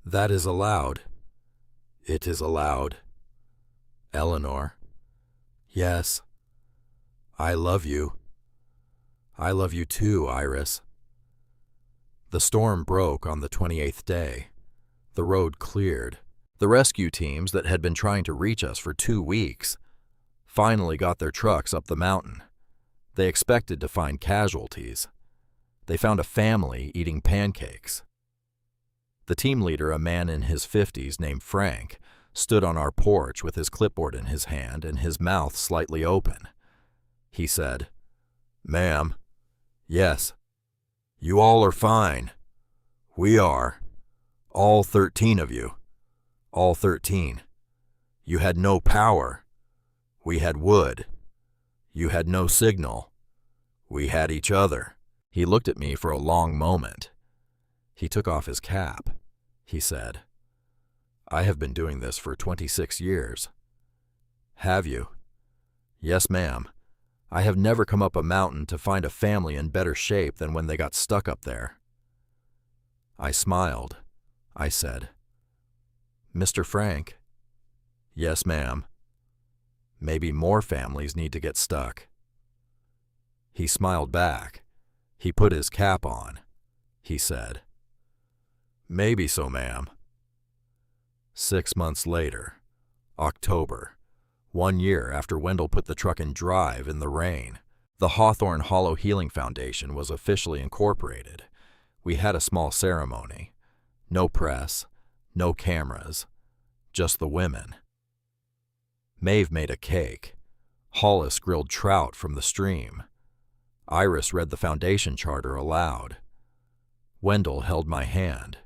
"That is allowed?" "It is allowed." "Eleanor." "Yes." "I love you." "I love you too, Iris." The storm broke on the 28th day. The road cleared. The rescue teams that had been trying to reach us for 2 weeks finally got their trucks up the mountain. They expected to find casualties. They found a family eating pancakes. The team leader, a man in his 50s named Frank, stood on our porch with his clipboard in his hand and his mouth slightly open. He said, "Ma'am." "Yes." "You all are fine." "We are. All 13 of you." "All 13. You had no power." "We had wood." "You had no signal." "We had each other." He looked at me for a long moment. He took off his cap. He said, "I have been doing this for 26 years. "Have you?" "Yes, ma'am. I have never come up a mountain to find a family in better shape than when they got stuck up there." I smiled. I said, "Mr. Frank." "Yes, ma'am." "Maybe more families need to get stuck." He smiled back. He put his cap on. He said, "Maybe so, ma'am." 6 months later, October, 1 year after Wendell put the truck in drive in the rain, the Hawthorne Hollow Healing Foundation was officially incorporated. We had a small ceremony. No press, no cameras, just the women. Maeve made a cake. Hollis grilled trout from the stream. Iris read the foundation charter aloud. Wendell held my hand.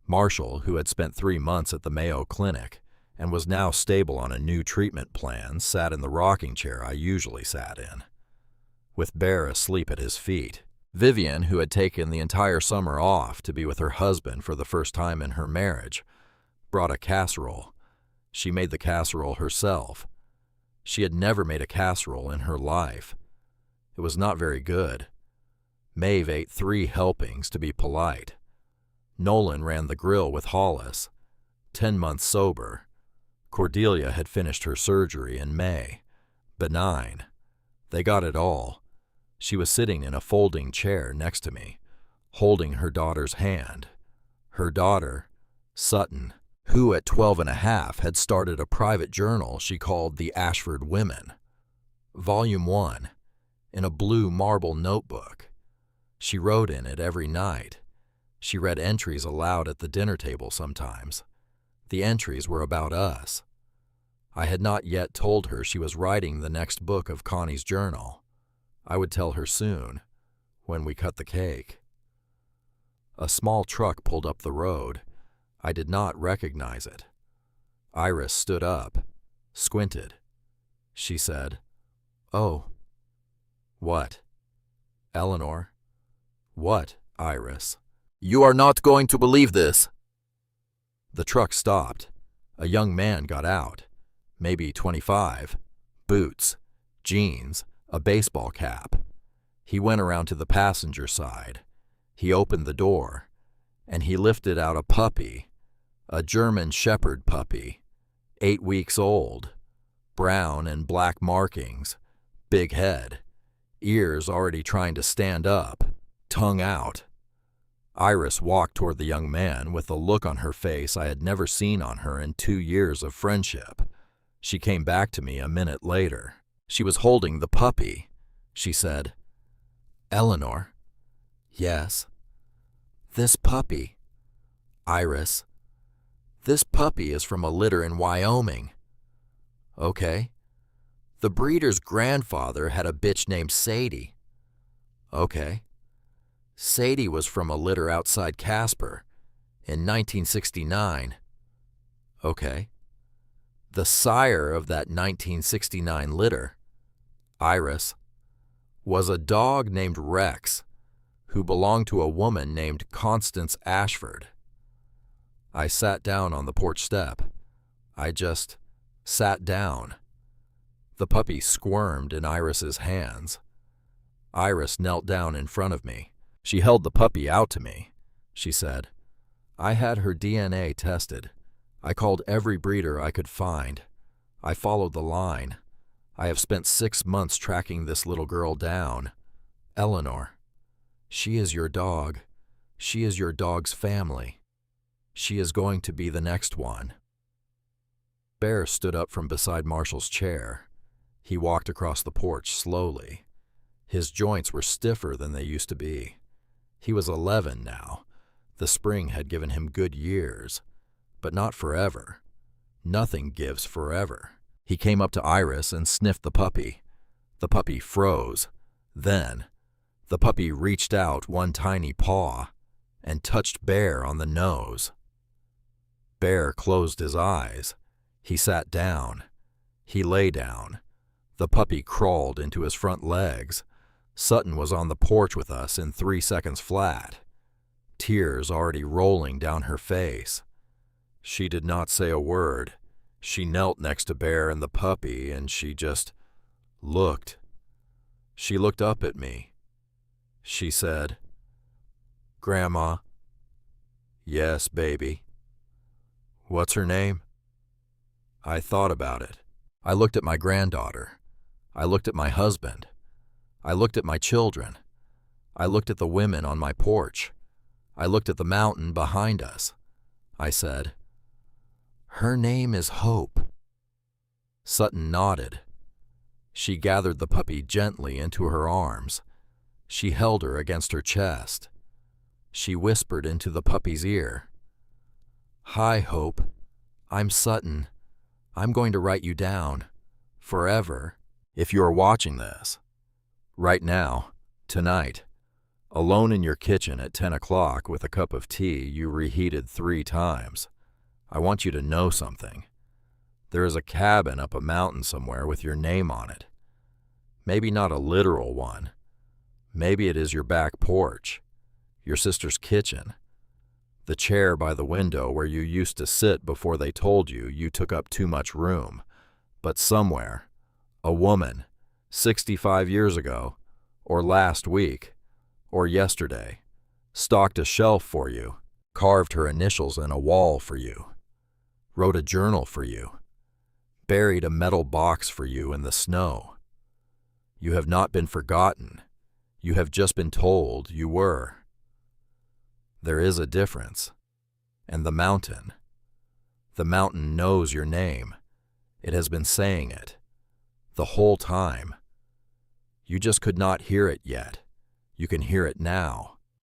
Marshall, who had spent 3 months at the Mayo Clinic and was now stable on a new treatment plan, sat in the rocking chair I usually sat in, with Bear asleep at his feet. Vivian, who had taken the entire summer off to be with her husband for the first time in her marriage, brought a casserole. She made the casserole herself. She had never made a casserole in her life. It was not very good. Maeve ate 3 helpings to be polite. Nolan ran the grill with Hollis. 10 months sober. Cordelia had finished her surgery in May. Benign. They got it all. She was sitting in a folding chair next to me. holding her daughter's hand. Her daughter, Sutton, who at 12 and a half had started a private journal she called the Ashford Women. Volume 1, in a blue marble notebook. She wrote in it every night. She read entries aloud at the dinner table sometimes. The entries were about us. I had not yet told her she was writing the next book of Connie's journal. I would tell her soon, when we cut the cake. A small truck pulled up the road. I did not recognize it. Iris stood up, squinted. She said, "Oh." "What?" "Eleanor." "What, Iris?" "You are not going to believe this." The truck stopped. A young man got out, maybe 25, boots, jeans, a baseball cap. He went around to the passenger side. He opened the door, and he lifted out a puppy, a German Shepherd puppy, 8 weeks old, brown and black markings, big head, ears already trying to stand up, tongue out. Iris walked toward the young man with a look on her face I had never seen on her in 2 years of friendship. She came back to me a minute later. She was holding the puppy. She said, "Eleanor." "Yes." "This puppy." "Iris." "This puppy is from a litter in Wyoming." "Okay." "The breeder's grandfather had a bitch named Sadie." "Okay." "Sadie was from a litter outside Casper in 1969. "Okay." "The sire of that 1969 litter," Iris, "was a dog named Rex, who belonged to a woman named Constance Ashford." I sat down on the porch step. I just sat down. The puppy squirmed in Iris's hands. Iris knelt down in front of me. She held the puppy out to me. She said, "I had her DNA tested. I called every breeder I could find. I followed the line. I have spent 6 months tracking this little girl down. Eleanor. She is your dog. She is your dog's family. She is going to be the next one." Bear stood up from beside Marshall's chair. He walked across the porch slowly. His joints were stiffer than they used to be. He was 11 now. The spring had given him good years, but not forever. Nothing gives forever. He came up to Iris and sniffed the puppy. The puppy froze. Then, the puppy reached out one tiny paw and touched Bear on the nose. Bear closed his eyes. He sat down. He lay down. The puppy crawled into his front legs. Sutton was on the porch with us in 3 seconds flat, tears already rolling down her face. She did not say a word. She knelt next to Bear and the puppy, and she just looked. She looked up at me. She said, "Grandma." "Yes, baby." "What's her name?" I thought about it. I looked at my granddaughter. I looked at my husband. I looked at my children. I looked at the women on my porch. I looked at the mountain behind us. I said, "Her name is Hope." Sutton nodded. She gathered the puppy gently into her arms. She held her against her chest. She whispered into the puppy's ear, "Hi, Hope. I'm Sutton. I'm going to write you down. Forever. If you are watching this. Right now. Tonight. Alone in your kitchen at 10 o'clock with a cup of tea you reheated 3 times. I want you to know something. There is a cabin up a mountain somewhere with your name on it. Maybe not a literal one. Maybe it is your back porch, your sister's kitchen, the chair by the window where you used to sit before they told you you took up too much room. But somewhere, a woman, 65 years ago, or last week, or yesterday, stocked a shelf for you, carved her initials in a wall for you, wrote a journal for you, buried a metal box for you in the snow. You have not been forgotten. You have just been told you were. there is a difference. And the mountain knows your name. It has been saying it the whole time. You just could not hear it yet. You can hear it now.